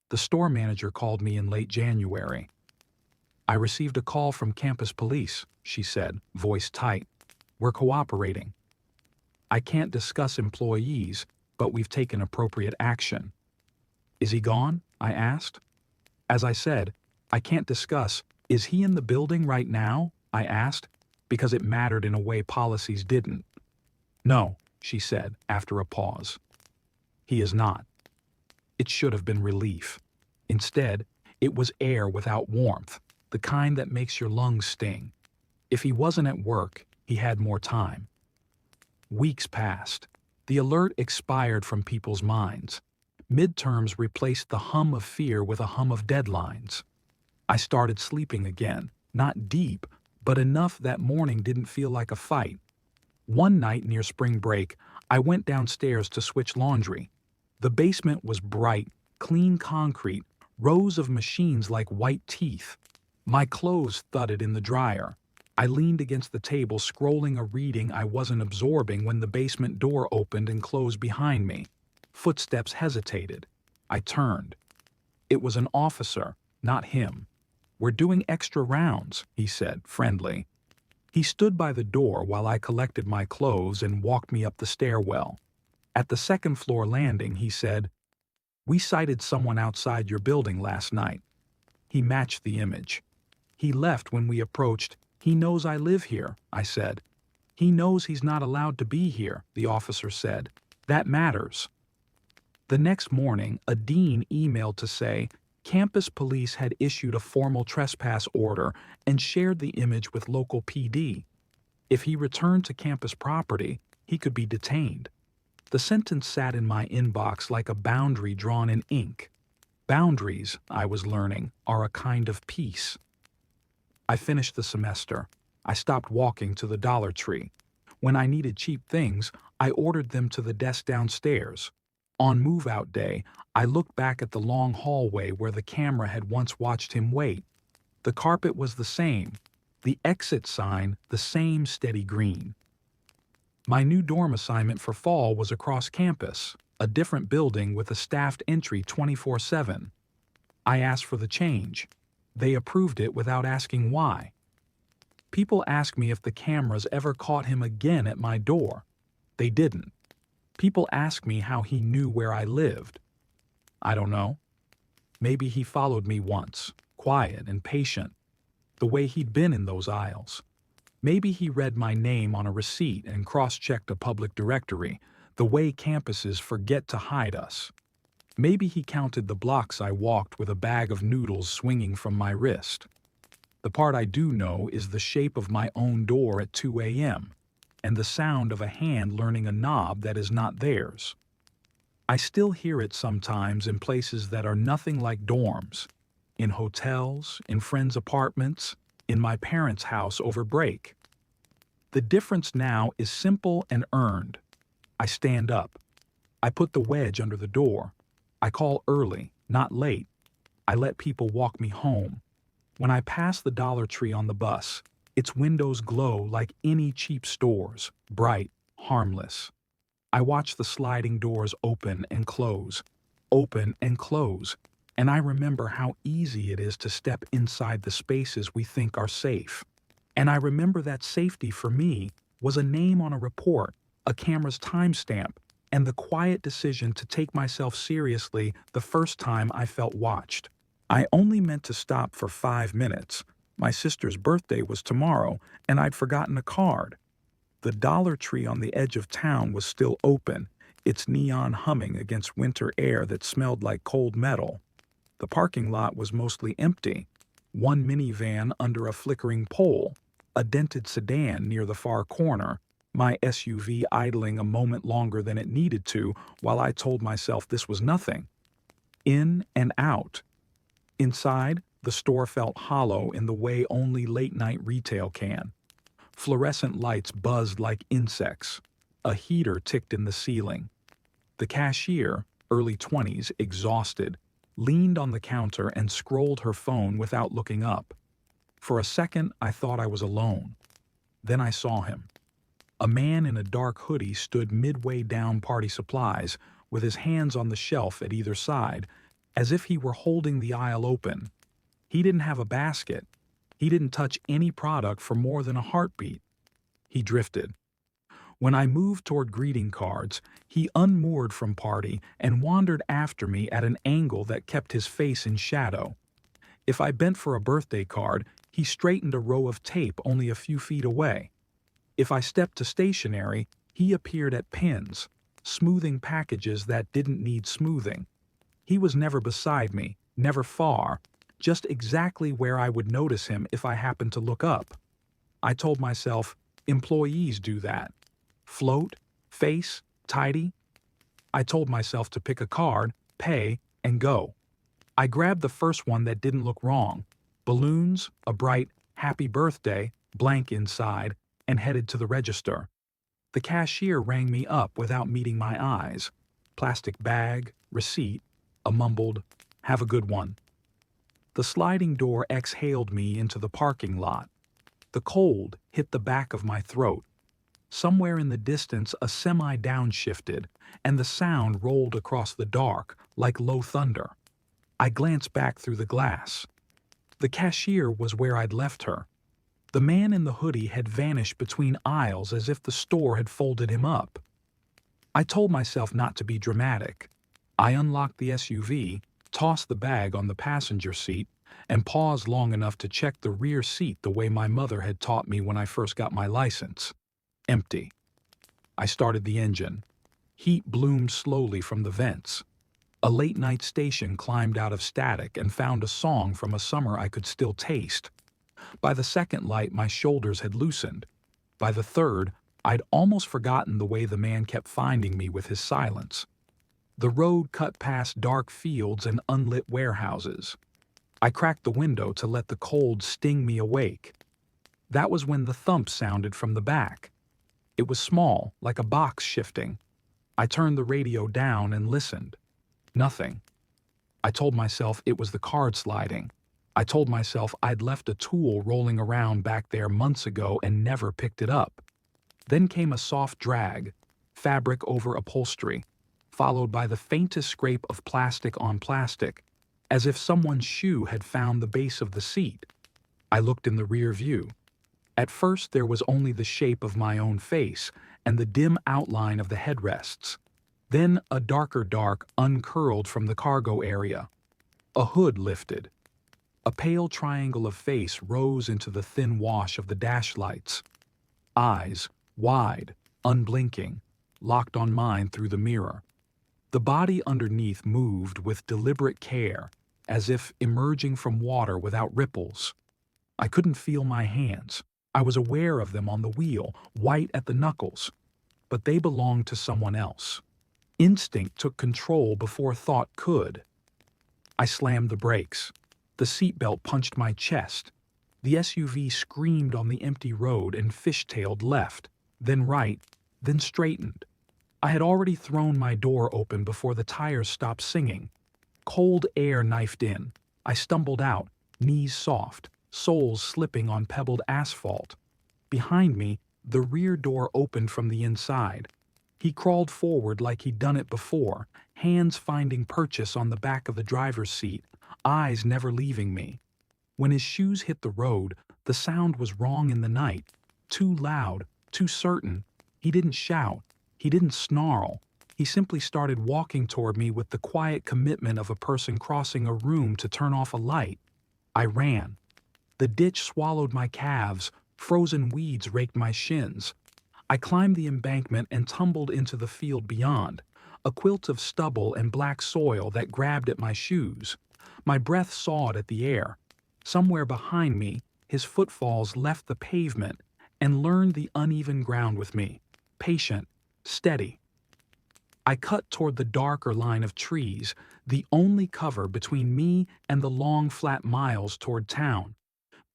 [SPEAKER 1] The store manager called me in late January. I received a call from campus police, she said, voice tight. We're cooperating. I can't discuss employees, but we've taken appropriate action. Is he gone? I asked. As I said, I can't discuss. Is he in the building right now? I asked, because it mattered in a way policies didn't. No, she said after a pause. He is not. It should have been relief. Instead, it was air without warmth, the kind that makes your lungs sting. If he wasn't at work, he had more time. Weeks passed. The alert expired from people's minds. Midterms replaced the hum of fear with a hum of deadlines. I started sleeping again, not deep, but enough that morning didn't feel like a fight. One night near spring break, I went downstairs to switch laundry. The basement was bright, clean concrete, rows of machines like white teeth. My clothes thudded in the dryer. I leaned against the table scrolling a reading I wasn't absorbing when the basement door opened and closed behind me. Footsteps hesitated. I turned. It was an officer, not him. We're doing extra rounds, he said, friendly. He stood by the door while I collected my clothes and walked me up the stairwell. At the second floor landing, he said, "We sighted someone outside your building last night." He matched the image. He left when we approached. "He knows I live here," I said. "He knows he's not allowed to be here," the officer said. "That matters." The next morning, a dean emailed to say campus police had issued a formal trespass order and shared the image with local PD. If he returned to campus property, he could be detained. The sentence sat in my inbox like a boundary drawn in ink. Boundaries, I was learning, are a kind of peace. I finished the semester. I stopped walking to the Dollar Tree. When I needed cheap things, I ordered them to the desk downstairs. On move-out day, I looked back at the long hallway where the camera had once watched him wait. The carpet was the same. The exit sign, the same steady green. My new dorm assignment for fall was across campus, a different building with a staffed entry 24/7. I asked for the change. They approved it without asking why. People ask me if the cameras ever caught him again at my door. They didn't. People ask me how he knew where I lived. I don't know. Maybe he followed me once, quiet and patient, the way he'd been in those aisles. Maybe he read my name on a receipt and cross-checked a public directory, the way campuses forget to hide us. Maybe he counted the blocks I walked with a bag of noodles swinging from my wrist. The part I do know is the shape of my own door at 2 a.m. and the sound of a hand learning a knob that is not theirs. I still hear it sometimes in places that are nothing like dorms, in hotels, in friends' apartments, in my parents' house over break. The difference now is simple and earned. I stand up. I put the wedge under the door. I call early, not late. I let people walk me home. When I pass the Dollar Tree on the bus, its windows glow like any cheap stores, bright, harmless. I watch the sliding doors open and close, and I remember how easy it is to step inside the spaces we think are safe. And I remember that safety for me was a name on a report, a camera's timestamp, and the quiet decision to take myself seriously the first time I felt watched. I only meant to stop for 5 minutes. My sister's birthday was tomorrow, and I'd forgotten a card. The Dollar Tree on the edge of town was still open, its neon humming against winter air that smelled like cold metal. The parking lot was mostly empty. One minivan under a flickering pole, a dented sedan near the far corner, my SUV idling a moment longer than it needed to while I told myself this was nothing. In and out. Inside, the store felt hollow in the way only late-night retail can. Fluorescent lights buzzed like insects. A heater ticked in the ceiling. The cashier, early 20s, exhausted, leaned on the counter and scrolled her phone without looking up. For a second, I thought I was alone. Then I saw him. A man in a dark hoodie stood midway down party supplies, with his hands on the shelf at either side, as if he were holding the aisle open. He didn't have a basket. He didn't touch any product for more than a heartbeat. He drifted. When I moved toward greeting cards, he unmoored from party and wandered after me at an angle that kept his face in shadow. If I bent for a birthday card, he straightened a row of tape only a few feet away. If I stepped to stationery, he appeared at pins, smoothing packages that didn't need smoothing. He was never beside me, never far, just exactly where I would notice him if I happened to look up. I told myself, employees do that. Float, face, tidy. I told myself to pick a card, pay, and go. I grabbed the first one that didn't look wrong. Balloons, a bright, happy birthday, blank inside, and headed to the register. The cashier rang me up without meeting my eyes. Plastic bag, receipt, a mumbled, "Have a good one." The sliding door exhaled me into the parking lot. The cold hit the back of my throat. Somewhere in the distance a semi downshifted, and the sound rolled across the dark like low thunder. I glanced back through the glass. The cashier was where I'd left her. The man in the hoodie had vanished between aisles as if the store had folded him up. I told myself not to be dramatic. I unlocked the SUV, tossed the bag on the passenger seat, and paused long enough to check the rear seat the way my mother had taught me when I first got my license. Empty. I started the engine. Heat bloomed slowly from the vents. A late-night station climbed out of static and found a song from a summer I could still taste. By the second light, my shoulders had loosened. By the third, I'd almost forgotten the way the man kept finding me with his silence. The road cut past dark fields and unlit warehouses. I cracked the window to let the cold sting me awake. That was when the thump sounded from the back. It was small, like a box shifting. I turned the radio down and listened. Nothing. I told myself it was the card sliding. I told myself I'd left a tool rolling around back there months ago and never picked it up. Then came a soft drag, fabric over upholstery, followed by the faintest scrape of plastic on plastic, as if someone's shoe had found the base of the seat. I looked in the rear view. At first there was only the shape of my own face and the dim outline of the headrests. Then a darker dark uncurled from the cargo area. A hood lifted. A pale triangle of face rose into the thin wash of the dash lights. Eyes, wide, unblinking, locked on mine through the mirror. The body underneath moved with deliberate care, as if emerging from water without ripples. I couldn't feel my hands. I was aware of them on the wheel, white at the knuckles, but they belonged to someone else. Instinct took control before thought could. I slammed the brakes. The seatbelt punched my chest. The SUV screamed on the empty road and fishtailed left, then right, then straightened. I had already thrown my door open before the tires stopped singing. Cold air knifed in. I stumbled out, knees soft, soles slipping on pebbled asphalt. Behind me, the rear door opened from the inside. He crawled forward like he'd done it before, hands finding purchase on the back of the driver's seat, eyes never leaving me. When his shoes hit the road, the sound was wrong in the night. Too loud, too certain. He didn't shout. He didn't snarl. He simply started walking toward me with the quiet commitment of a person crossing a room to turn off a light. I ran. The ditch swallowed my calves, frozen weeds raked my shins. I climbed the embankment and tumbled into the field beyond, a quilt of stubble and black soil that grabbed at my shoes. My breath sawed at the air. Somewhere behind me, his footfalls left the pavement and learned the uneven ground with me, patient, steady. I cut toward the darker line of trees, the only cover between me and the long flat miles toward town.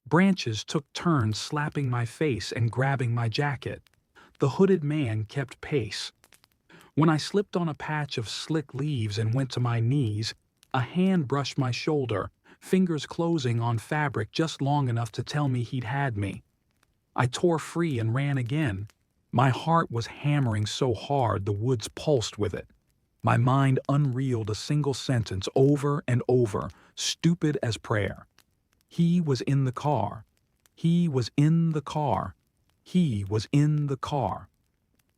[SPEAKER 1] Branches took turns slapping my face and grabbing my jacket. The hooded man kept pace. When I slipped on a patch of slick leaves and went to my knees, a hand brushed my shoulder, fingers closing on fabric just long enough to tell me he'd had me. I tore free and ran again. My heart was hammering so hard the woods pulsed with it. My mind unreeled a single sentence over and over, stupid as prayer. He was in the car. He was in the car. He was in the car.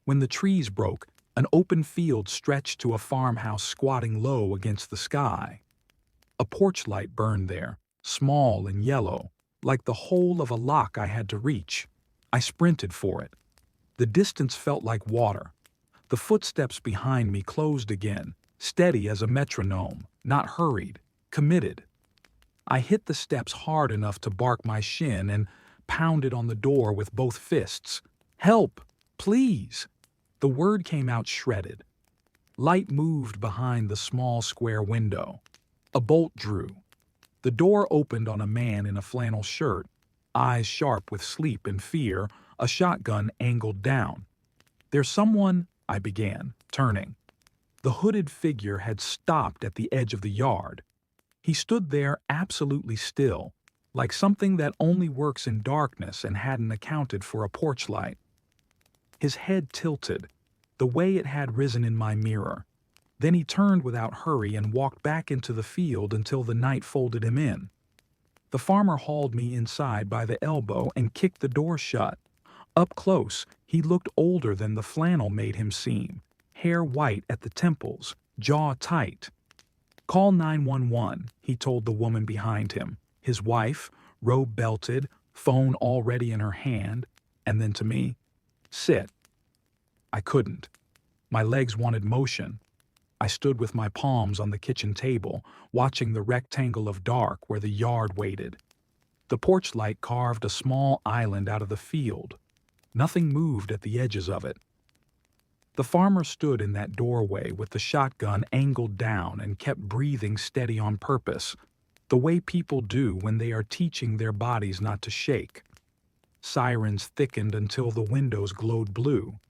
[SPEAKER 1] When the trees broke, an open field stretched to a farmhouse squatting low against the sky. A porch light burned there, small and yellow, like the hole of a lock I had to reach. I sprinted for it. The distance felt like water. The footsteps behind me closed again, steady as a metronome, not hurried, committed. I hit the steps hard enough to bark my shin and pounded on the door with both fists. "Help! Please!" The word came out shredded. Light moved behind the small square window. A bolt drew. The door opened on a man in a flannel shirt, eyes sharp with sleep and fear, a shotgun angled down. "There's someone," I began, turning. The hooded figure had stopped at the edge of the yard. He stood there absolutely still, like something that only works in darkness and hadn't accounted for a porch light. His head tilted, the way it had risen in my mirror. Then he turned without hurry and walked back into the field until the night folded him in. The farmer hauled me inside by the elbow and kicked the door shut. Up close, he looked older than the flannel made him seem, hair white at the temples, jaw tight. "Call 911, he told the woman behind him, his wife, robe belted, phone already in her hand, and then to me, "Sit." I couldn't. My legs wanted motion. I stood with my palms on the kitchen table, watching the rectangle of dark where the yard waited. The porch light carved a small island out of the field. Nothing moved at the edges of it. The farmer stood in that doorway with the shotgun angled down and kept breathing steady on purpose, the way people do when they are teaching their bodies not to shake. Sirens thickened until the windows glowed blue.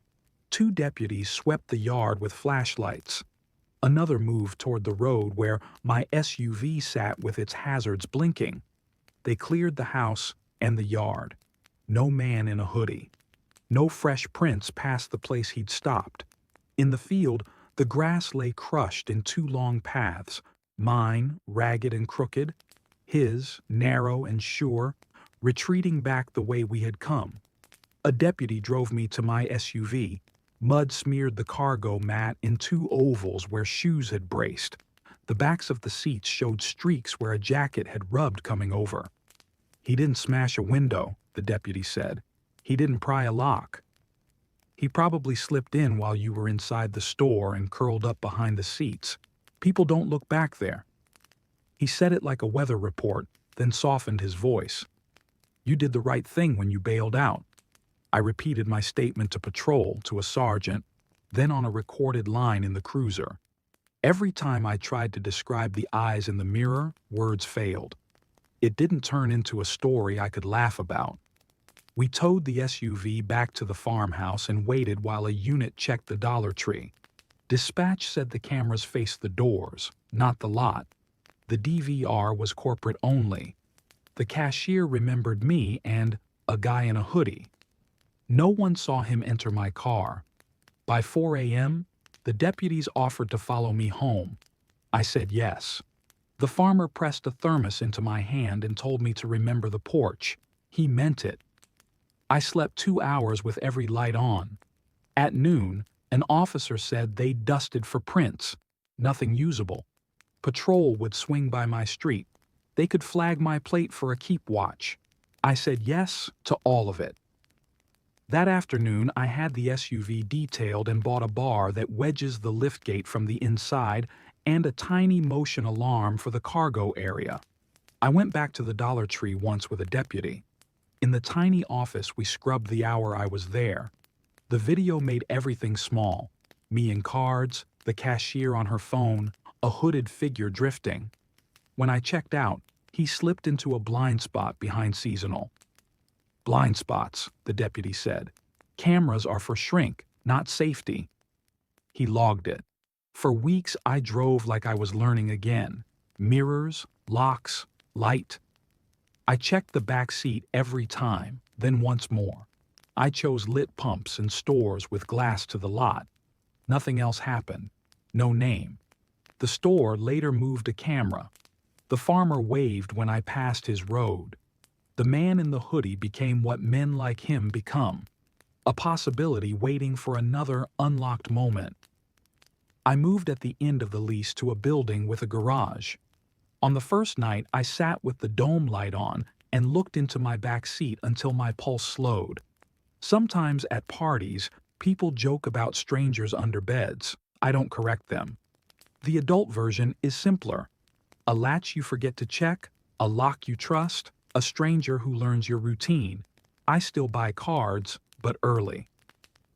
[SPEAKER 1] 2 deputies swept the yard with flashlights. Another moved toward the road where my SUV sat with its hazards blinking. They cleared the house and the yard. No man in a hoodie. No fresh prints past the place he'd stopped. In the field, the grass lay crushed in 2 long paths, mine ragged and crooked, his narrow and sure, retreating back the way we had come. A deputy drove me to my SUV. Mud smeared the cargo mat in 2 ovals where shoes had braced. The backs of the seats showed streaks where a jacket had rubbed coming over. "He didn't smash a window," the deputy said. "He didn't pry a lock. He probably slipped in while you were inside the store and curled up behind the seats. People don't look back there." He said it like a weather report, then softened his voice. You did the right thing when you bailed out. I repeated my statement to patrol, to a sergeant, then on a recorded line in the cruiser. Every time I tried to describe the eyes in the mirror, words failed. It didn't turn into a story I could laugh about. We towed the SUV back to the farmhouse and waited while a unit checked the Dollar Tree. Dispatch said the cameras faced the doors, not the lot. The DVR was corporate only. The cashier remembered me and a guy in a hoodie. No one saw him enter my car. By 4 a.m., the deputies offered to follow me home. I said yes. The farmer pressed a thermos into my hand and told me to remember the porch. He meant it. I slept 2 hours with every light on. At noon, an officer said they'd dusted for prints. Nothing usable. Patrol would swing by my street. They could flag my plate for a keep watch. I said yes to all of it. That afternoon, I had the SUV detailed and bought a bar that wedges the liftgate from the inside and a tiny motion alarm for the cargo area. I went back to the Dollar Tree once with a deputy. In the tiny office, we scrubbed the hour I was there. The video made everything small. Me in cards, the cashier on her phone, a hooded figure drifting. When I checked out, he slipped into a blind spot behind seasonal. Blind spots, the deputy said. Cameras are for shrink, not safety. He logged it. For weeks, I drove like I was learning again. Mirrors, locks, light. I checked the back seat every time, then once more. I chose lit pumps and stores with glass to the lot. Nothing else happened. No name. The store later moved a camera. The farmer waved when I passed his road. The man in the hoodie became what men like him become. A possibility waiting for another unlocked moment. I moved at the end of the lease to a building with a garage. On the first night, I sat with the dome light on and looked into my back seat until my pulse slowed. Sometimes at parties, people joke about strangers under beds. I don't correct them. The adult version is simpler. A latch you forget to check, a lock you trust, a stranger who learns your routine. I still buy cards, but early.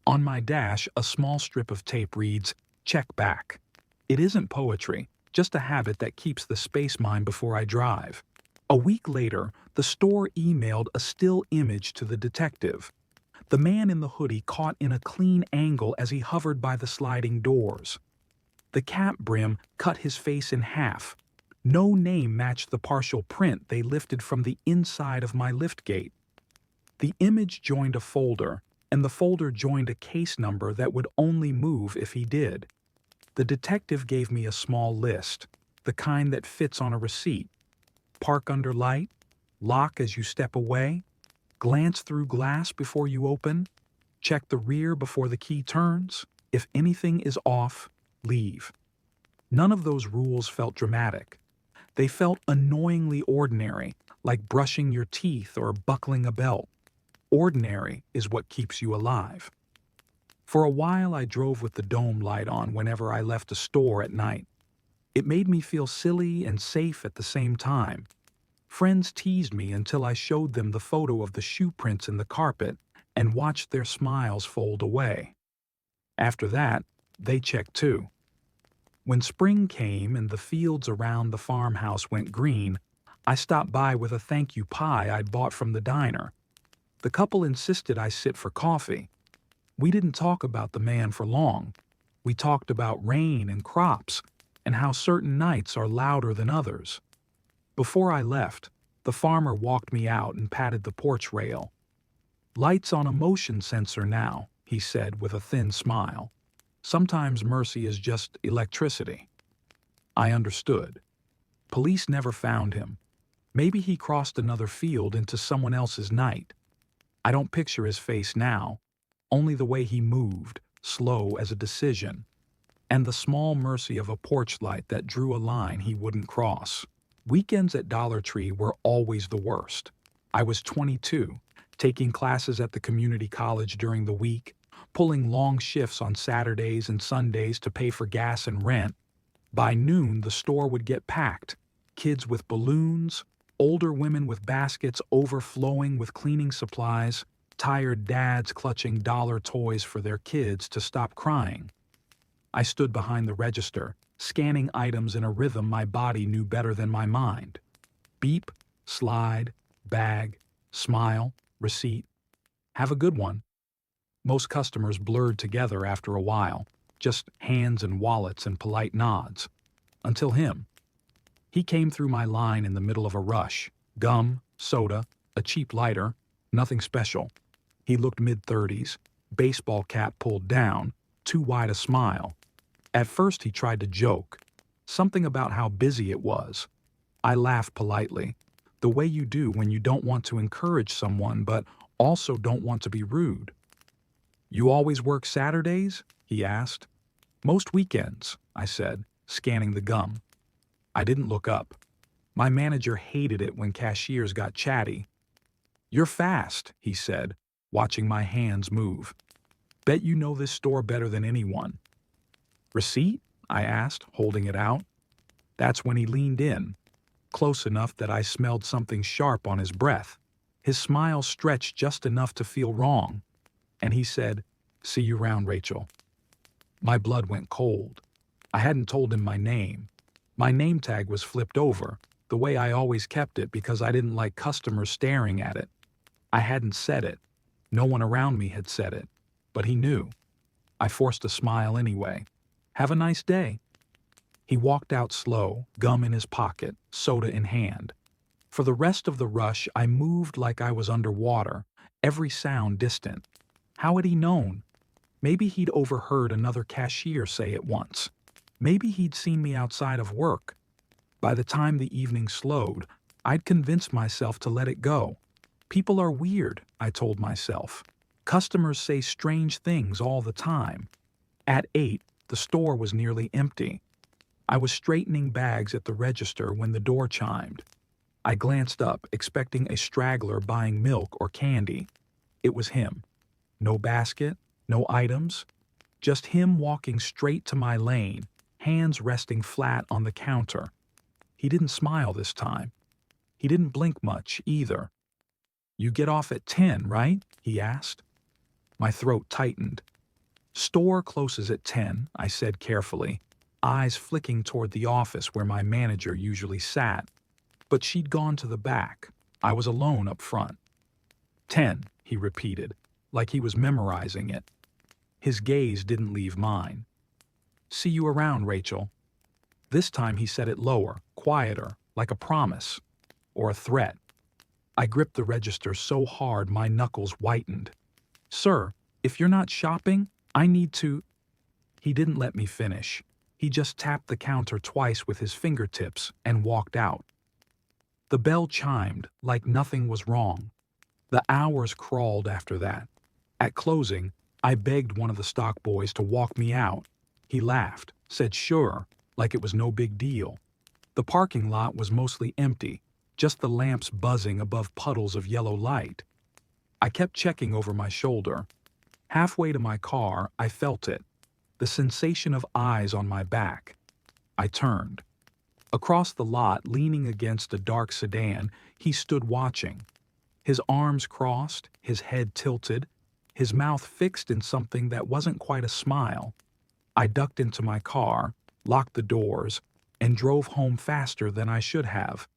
[SPEAKER 1] On my dash, a small strip of tape reads, "Check back." It isn't poetry, just a habit that keeps the space mine before I drive. A week later, the store emailed a still image to the detective. The man in the hoodie caught in a clean angle as he hovered by the sliding doors. The cap brim cut his face in half. No name matched the partial print they lifted from the inside of my liftgate. The image joined a folder, and the folder joined a case number that would only move if he did. The detective gave me a small list, the kind that fits on a receipt. Park under light, lock as you step away, glance through glass before you open, check the rear before the key turns. If anything is off, leave. None of those rules felt dramatic. They felt annoyingly ordinary, like brushing your teeth or buckling a belt. Ordinary is what keeps you alive. For a while, I drove with the dome light on whenever I left a store at night. It made me feel silly and safe at the same time. Friends teased me until I showed them the photo of the shoe prints in the carpet and watched their smiles fold away. After that, they checked too. When spring came and the fields around the farmhouse went green, I stopped by with a thank you pie I'd bought from the diner. The couple insisted I sit for coffee. We didn't talk about the man for long. We talked about rain and crops and how certain nights are louder than others. Before I left, the farmer walked me out and patted the porch rail. "Lights on a motion sensor now," he said with a thin smile. "Sometimes mercy is just electricity." I understood. Police never found him. Maybe he crossed another field into someone else's night. I don't picture his face now, only the way he moved, slow as a decision, and the small mercy of a porch light that drew a line he wouldn't cross. Weekends at Dollar Tree were always the worst. I was 22, taking classes at the community college during the week, pulling long shifts on Saturdays and Sundays to pay for gas and rent. By noon, the store would get packed. Kids with balloons, Older women with baskets overflowing with cleaning supplies, tired dads clutching dollar toys for their kids to stop crying. I stood behind the register, scanning items in a rhythm my body knew better than my mind. Beep, slide, bag, smile, receipt. Have a good one. Most customers blurred together after a while, just hands and wallets and polite nods. Until him. He came through my line in the middle of a rush. Gum, soda, a cheap lighter, nothing special. He looked mid-30s, baseball cap pulled down, too wide a smile. At first he tried to joke, something about how busy it was. I laughed politely, the way you do when you don't want to encourage someone but also don't want to be rude. You always work Saturdays? He asked. Most weekends, I said, scanning the gum. I didn't look up. My manager hated it when cashiers got chatty. You're fast, he said, watching my hands move. Bet you know this store better than anyone. Receipt? I asked, holding it out. That's when he leaned in, close enough that I smelled something sharp on his breath. His smile stretched just enough to feel wrong. And he said, "See you around, Rachel." My blood went cold. I hadn't told him my name. My name tag was flipped over, the way I always kept it because I didn't like customers staring at it. I hadn't said it. No one around me had said it. But he knew. I forced a smile anyway. Have a nice day. He walked out slow, gum in his pocket, soda in hand. For the rest of the rush, I moved like I was underwater, every sound distant. How had he known? Maybe he'd overheard another cashier say it once. Maybe he'd seen me outside of work. By the time the evening slowed, I'd convinced myself to let it go. People are weird, I told myself. Customers say strange things all the time. At 8, the store was nearly empty. I was straightening bags at the register when the door chimed. I glanced up, expecting a straggler buying milk or candy. It was him. No basket, no items, just him walking straight to my lane, hands resting flat on the counter. He didn't smile this time. He didn't blink much either. You get off at 10, right? He asked. My throat tightened. Store closes at 10, I said carefully, eyes flicking toward the office where my manager usually sat. But she'd gone to the back. I was alone up front. 10, he repeated, like he was memorizing it. His gaze didn't leave mine. See you around, Rachel. This time he said it lower, quieter, like a promise. Or a threat. I gripped the register so hard my knuckles whitened. Sir, if you're not shopping, I need to... He didn't let me finish. He just tapped the counter twice with his fingertips and walked out. The bell chimed like nothing was wrong. The hours crawled after that. At closing, I begged one of the stock boys to walk me out. He laughed, said sure, like it was no big deal. The parking lot was mostly empty, just the lamps buzzing above puddles of yellow light. I kept checking over my shoulder. Halfway to my car, I felt it, the sensation of eyes on my back. I turned. Across the lot, leaning against a dark sedan, he stood watching. His arms crossed, his head tilted, his mouth fixed in something that wasn't quite a smile. I ducked into my car, locked the doors, and drove home faster than I should have.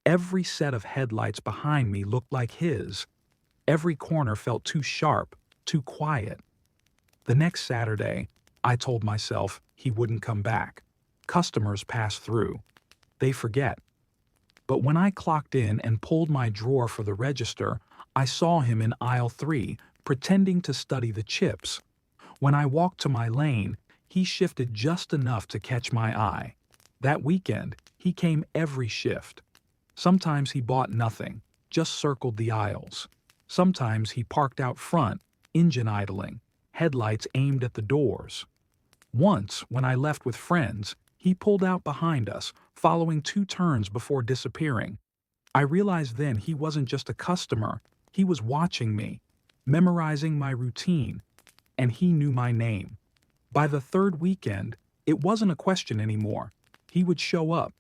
[SPEAKER 1] Every set of headlights behind me looked like his. Every corner felt too sharp, too quiet. The next Saturday, I told myself he wouldn't come back. Customers pass through. They forget. But when I clocked in and pulled my drawer for the register, I saw him in aisle 3, pretending to study the chips. When I walked to my lane, he shifted just enough to catch my eye. That weekend, he came every shift. Sometimes he bought nothing, just circled the aisles. Sometimes he parked out front, engine idling, headlights aimed at the doors. Once, when I left with friends, he pulled out behind us, following 2 turns before disappearing. I realized then he wasn't just a customer, he was watching me, memorizing my routine, and he knew my name. By the 3rd weekend, it wasn't a question anymore. He would show up.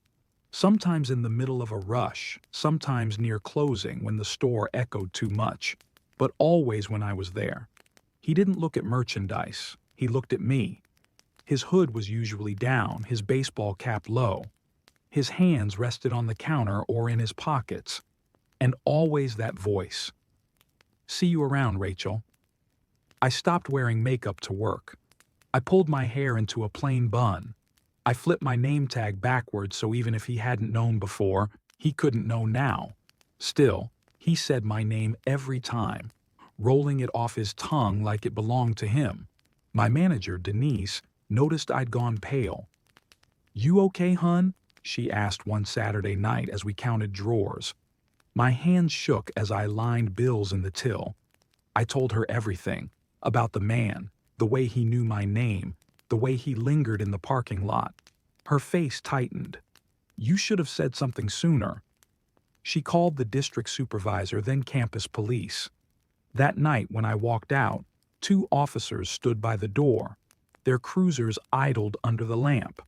[SPEAKER 1] Sometimes in the middle of a rush, sometimes near closing when the store echoed too much, but always when I was there. He didn't look at merchandise, he looked at me. His hood was usually down, his baseball cap low. His hands rested on the counter or in his pockets. And always that voice. "See you around, Rachel." I stopped wearing makeup to work. I pulled my hair into a plain bun. I flipped my name tag backwards so even if he hadn't known before, he couldn't know now. Still, he said my name every time, rolling it off his tongue like it belonged to him. My manager, Denise, noticed I'd gone pale. "You okay, hun?" she asked one Saturday night as we counted drawers. My hands shook as I lined bills in the till. I told her everything about the man, the way he knew my name, the way he lingered in the parking lot. Her face tightened. "You should have said something sooner." She called the district supervisor, then campus police. That night when I walked out, 2 officers stood by the door. Their cruisers idled under the lamp.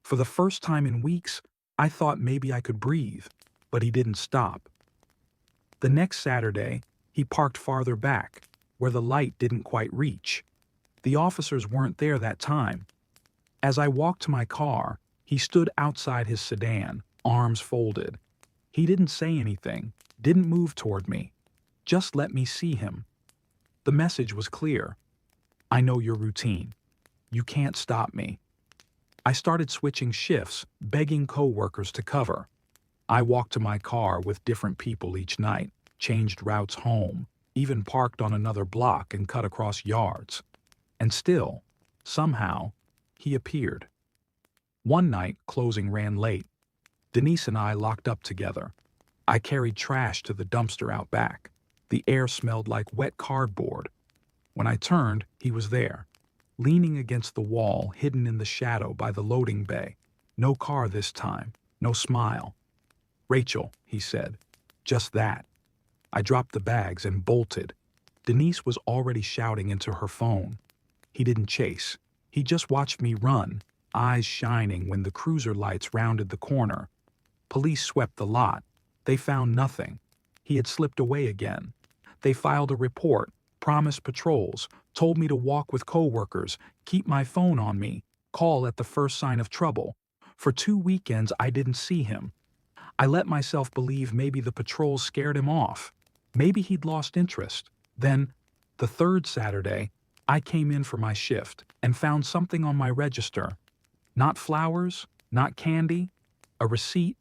[SPEAKER 1] For the first time in weeks, I thought maybe I could breathe, but he didn't stop. The next Saturday, he parked farther back, where the light didn't quite reach. The officers weren't there that time. As I walked to my car, he stood outside his sedan, arms folded. He didn't say anything, didn't move toward me, just let me see him. The message was clear. "I know your routine. You can't stop me." I started switching shifts, begging coworkers to cover. I walked to my car with different people each night, changed routes home, even parked on another block and cut across yards. And still, somehow, he appeared. One night, closing ran late. Denise and I locked up together. I carried trash to the dumpster out back. The air smelled like wet cardboard. When I turned, he was there, leaning against the wall, hidden in the shadow by the loading bay. No car this time, no smile. "Rachel," he said. Just that. I dropped the bags and bolted. Denise was already shouting into her phone. He didn't chase. He just watched me run, eyes shining when the cruiser lights rounded the corner. Police swept the lot. They found nothing. He had slipped away again. They filed a report, promised patrols, told me to walk with coworkers, keep my phone on me, call at the first sign of trouble. For 2 weekends, I didn't see him. I let myself believe maybe the patrols scared him off. Maybe he'd lost interest. Then, the 3rd Saturday, I came in for my shift and found something on my register. Not flowers, not candy, a receipt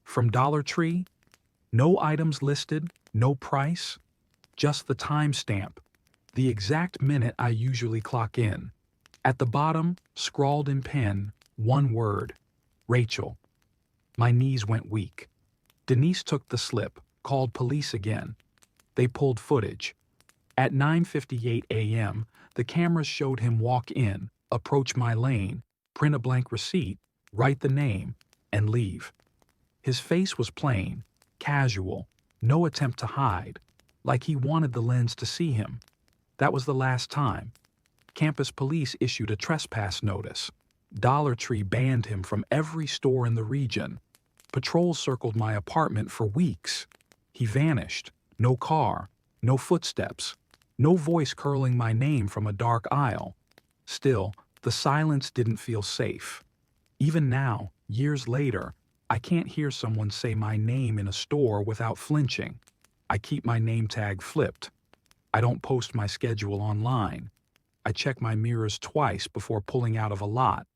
[SPEAKER 1] from Dollar Tree. No items listed, no price, just the timestamp, the exact minute I usually clock in. At the bottom, scrawled in pen, one word: Rachel. My knees went weak. Denise took the slip, called police again. They pulled footage. At 9:58 a.m., the cameras showed him walk in, approach my lane, print a blank receipt, write the name, and leave. His face was plain, casual, no attempt to hide, like he wanted the lens to see him. That was the last time. Campus police issued a trespass notice. Dollar Tree banned him from every store in the region. Patrols circled my apartment for weeks. He vanished. No car, no footsteps, no voice curling my name from a dark aisle. Still, the silence didn't feel safe. Even now, years later, I can't hear someone say my name in a store without flinching. I keep my name tag flipped. I don't post my schedule online. I check my mirrors twice before pulling out of a lot.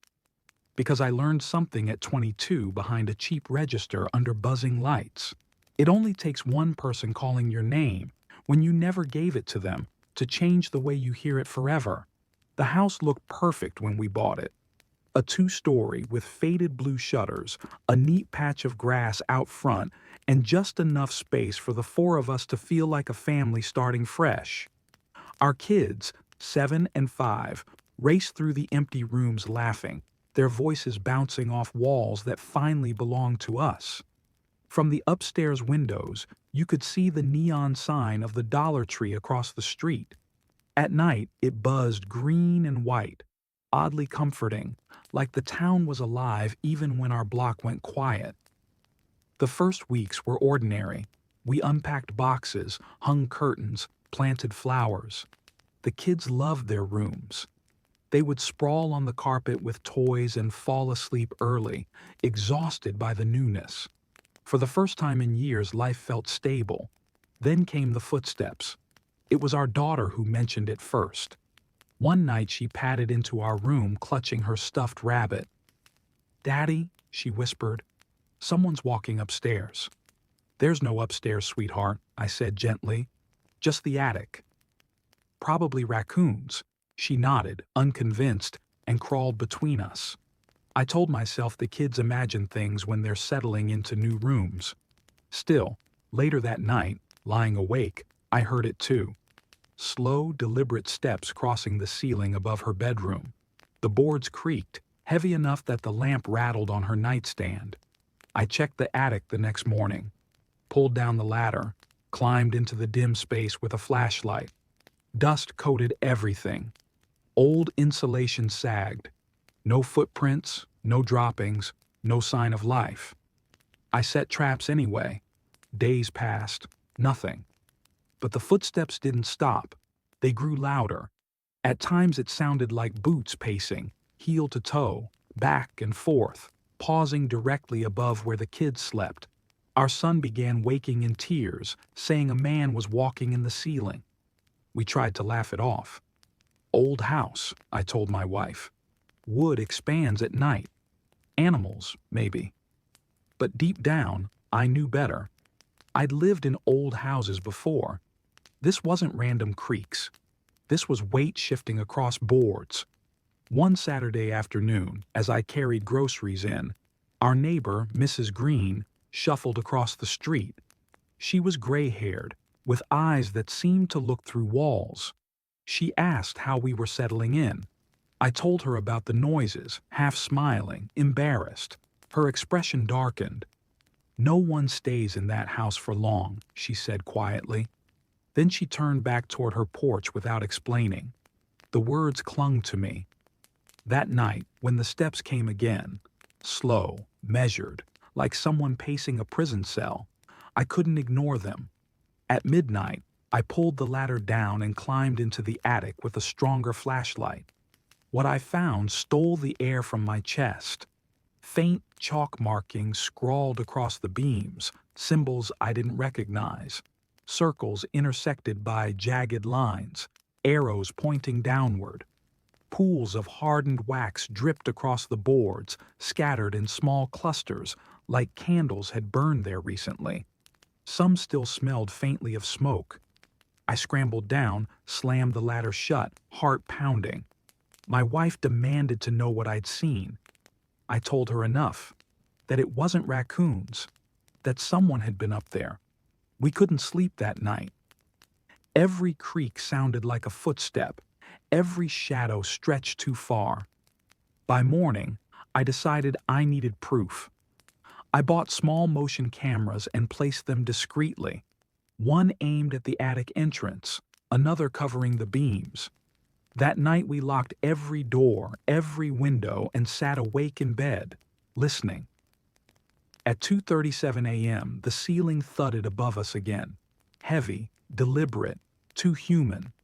[SPEAKER 1] Because I learned something at 22 behind a cheap register under buzzing lights. It only takes one person calling your name, when you never gave it to them, to change the way you hear it forever. The house looked perfect when we bought it. A 2-story with faded blue shutters, a neat patch of grass out front, and just enough space for the 4 of us to feel like a family starting fresh. Our kids, 7 and 5, raced through the empty rooms laughing, their voices bouncing off walls that finally belonged to us. From the upstairs windows, you could see the neon sign of the Dollar Tree across the street. At night, it buzzed green and white, oddly comforting, like the town was alive even when our block went quiet. The first weeks were ordinary. We unpacked boxes, hung curtains, planted flowers. The kids loved their rooms. They would sprawl on the carpet with toys and fall asleep early, exhausted by the newness. For the first time in years, life felt stable. Then came the footsteps. It was our daughter who mentioned it first. One night she padded into our room clutching her stuffed rabbit. "Daddy," she whispered, "someone's walking upstairs." "There's no upstairs, sweetheart," I said gently. "Just the attic." "Probably raccoons." She nodded, unconvinced, and crawled between us. I told myself the kids imagine things when they're settling into new rooms. Still, later that night, lying awake, I heard it too. Slow, deliberate steps crossing the ceiling above her bedroom. The boards creaked, heavy enough that the lamp rattled on her nightstand. I checked the attic the next morning, pulled down the ladder, climbed into the dim space with a flashlight. Dust coated everything. Old insulation sagged. No footprints, no droppings, no sign of life. I set traps anyway. Days passed, nothing. But the footsteps didn't stop. They grew louder. At times it sounded like boots pacing, heel to toe, back and forth, pausing directly above where the kids slept. Our son began waking in tears, saying a man was walking in the ceiling. We tried to laugh it off. "Old house," I told my wife. "Wood expands at night. Animals, maybe." But deep down, I knew better. I'd lived in old houses before. This wasn't random creaks. This was weight shifting across boards. One Saturday afternoon, as I carried groceries in, our neighbor, Mrs. Green, shuffled across the street. She was gray-haired, with eyes that seemed to look through walls. She asked how we were settling in. I told her about the noises, half smiling, embarrassed. Her expression darkened. "No one stays in that house for long," she said quietly. Then she turned back toward her porch without explaining. The words clung to me. That night, when the steps came again, slow, measured, like someone pacing a prison cell, I couldn't ignore them. At midnight, I pulled the ladder down and climbed into the attic with a stronger flashlight. What I found stole the air from my chest. Faint chalk markings scrawled across the beams, symbols I didn't recognize. Circles intersected by jagged lines, arrows pointing downward. Pools of hardened wax dripped across the boards, scattered in small clusters, like candles had burned there recently. Some still smelled faintly of smoke. I scrambled down, slammed the ladder shut, heart pounding. My wife demanded to know what I'd seen. I told her enough, that it wasn't raccoons, that someone had been up there. We couldn't sleep that night. Every creak sounded like a footstep. Every shadow stretched too far. By morning, I decided I needed proof. I bought small motion cameras and placed them discreetly. One aimed at the attic entrance, another covering the beams. That night we locked every door, every window, and sat awake in bed, listening. At 2:37 a.m., the ceiling thudded above us again. Heavy, deliberate, too human.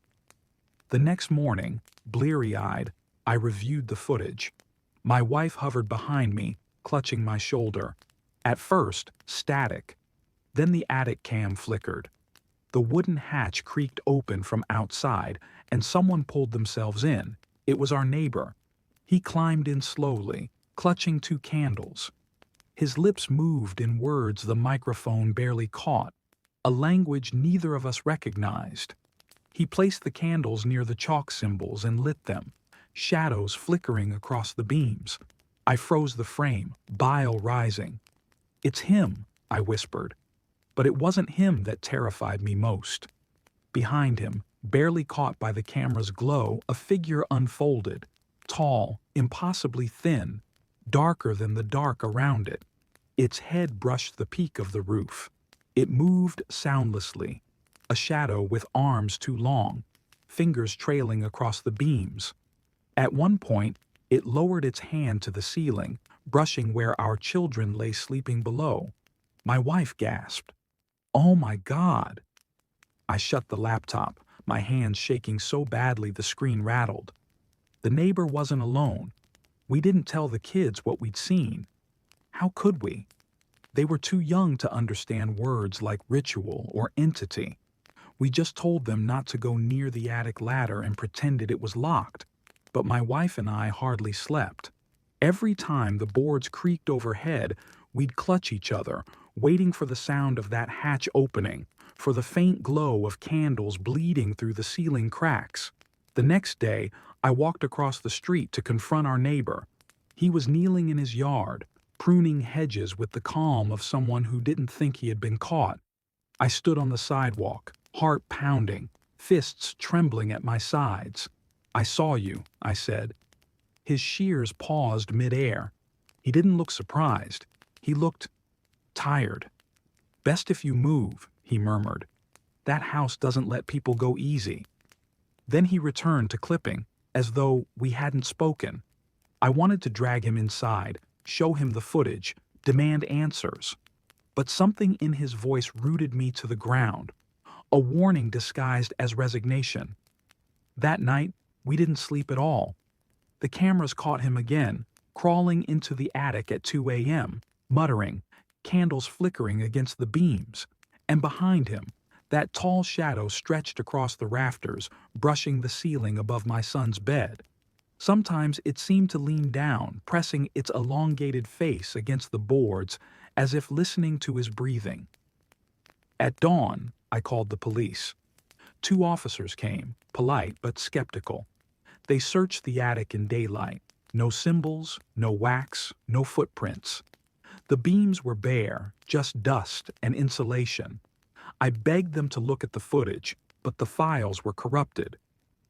[SPEAKER 1] The next morning, bleary-eyed, I reviewed the footage. My wife hovered behind me, clutching my shoulder. At first, static. Then the attic cam flickered. The wooden hatch creaked open from outside, and someone pulled themselves in. It was our neighbor. He climbed in slowly, clutching 2 candles. His lips moved in words the microphone barely caught, a language neither of us recognized. He placed the candles near the chalk symbols and lit them, shadows flickering across the beams. I froze the frame, bile rising. "It's him," I whispered. But it wasn't him that terrified me most. Behind him, barely caught by the camera's glow, a figure unfolded, tall, impossibly thin, darker than the dark around it. Its head brushed the peak of the roof. It moved soundlessly, a shadow with arms too long, fingers trailing across the beams. At one point, it lowered its hand to the ceiling, brushing where our children lay sleeping below. My wife gasped, "Oh my God!" I shut the laptop, my hands shaking so badly the screen rattled. The neighbor wasn't alone. We didn't tell the kids what we'd seen. How could we? They were too young to understand words like ritual or entity. We just told them not to go near the attic ladder and pretended it was locked. But my wife and I hardly slept. Every time the boards creaked overhead, we'd clutch each other, waiting for the sound of that hatch opening, for the faint glow of candles bleeding through the ceiling cracks. The next day, I walked across the street to confront our neighbor. He was kneeling in his yard, pruning hedges with the calm of someone who didn't think he had been caught. I stood on the sidewalk, heart pounding, fists trembling at my sides. "I saw you," I said. His shears paused midair. He didn't look surprised. He looked tired. "Best if you move," he murmured. "That house doesn't let people go easy." Then he returned to clipping, as though we hadn't spoken. I wanted to drag him inside, show him the footage, demand answers. But something in his voice rooted me to the ground, a warning disguised as resignation. That night, we didn't sleep at all. The cameras caught him again, crawling into the attic at 2 a.m., muttering, candles flickering against the beams, and behind him, that tall shadow stretched across the rafters, brushing the ceiling above my son's bed. Sometimes it seemed to lean down, pressing its elongated face against the boards as if listening to his breathing. At dawn, I called the police. 2 officers came, polite but skeptical. They searched the attic in daylight. No symbols, no wax, no footprints. The beams were bare, just dust and insulation. I begged them to look at the footage, but the files were corrupted.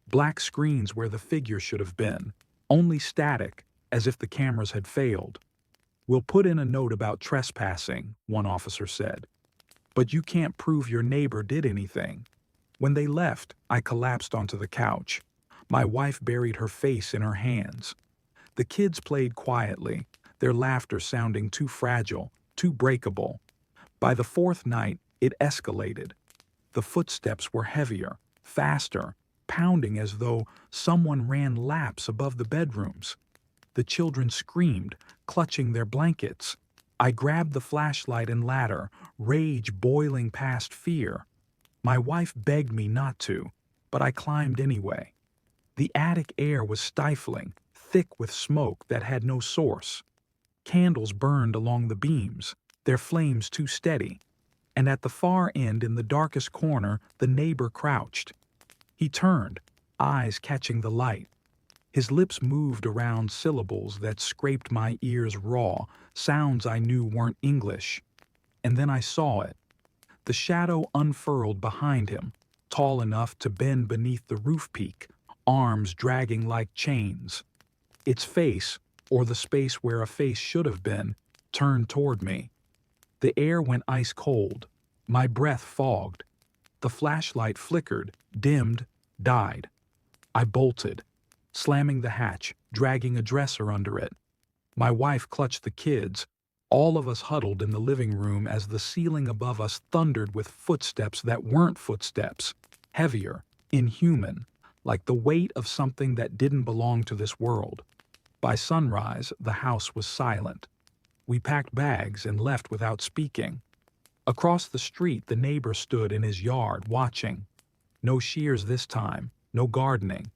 [SPEAKER 1] Black screens where the figure should have been, only static, as if the cameras had failed. "We'll put in a note about trespassing," one officer said. "But you can't prove your neighbor did anything." When they left, I collapsed onto the couch. My wife buried her face in her hands. The kids played quietly, their laughter sounding too fragile, too breakable. By the 4th night, it escalated. The footsteps were heavier, faster, pounding as though someone ran laps above the bedrooms. The children screamed, clutching their blankets. I grabbed the flashlight and ladder, rage boiling past fear. My wife begged me not to, but I climbed anyway. The attic air was stifling, thick with smoke that had no source. Candles burned along the beams, their flames too steady. And at the far end in the darkest corner, the neighbor crouched. He turned, eyes catching the light. His lips moved around syllables that scraped my ears raw, sounds I knew weren't English. And then I saw it. The shadow unfurled behind him, tall enough to bend beneath the roof peak, arms dragging like chains. Its face, or the space where a face should have been, turned toward me. The air went ice cold. My breath fogged. The flashlight flickered, dimmed, died. I bolted, slamming the hatch, dragging a dresser under it. My wife clutched the kids. All of us huddled in the living room as the ceiling above us thundered with footsteps that weren't footsteps, heavier, inhuman, like the weight of something that didn't belong to this world. By sunrise, the house was silent. We packed bags and left without speaking. Across the street, the neighbor stood in his yard watching. No shears this time, no gardening.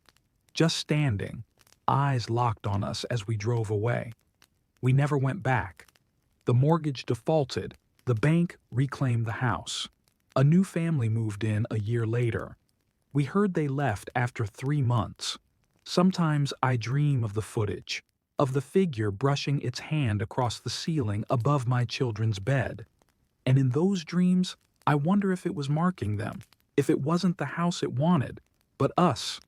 [SPEAKER 1] Just standing, eyes locked on us as we drove away. We never went back. The mortgage defaulted. The bank reclaimed the house. A new family moved in a year later. We heard they left after 3 months. Sometimes I dream of the footage, of the figure brushing its hand across the ceiling above my children's bed. And in those dreams, I wonder if it was marking them, if it wasn't the house it wanted, but us.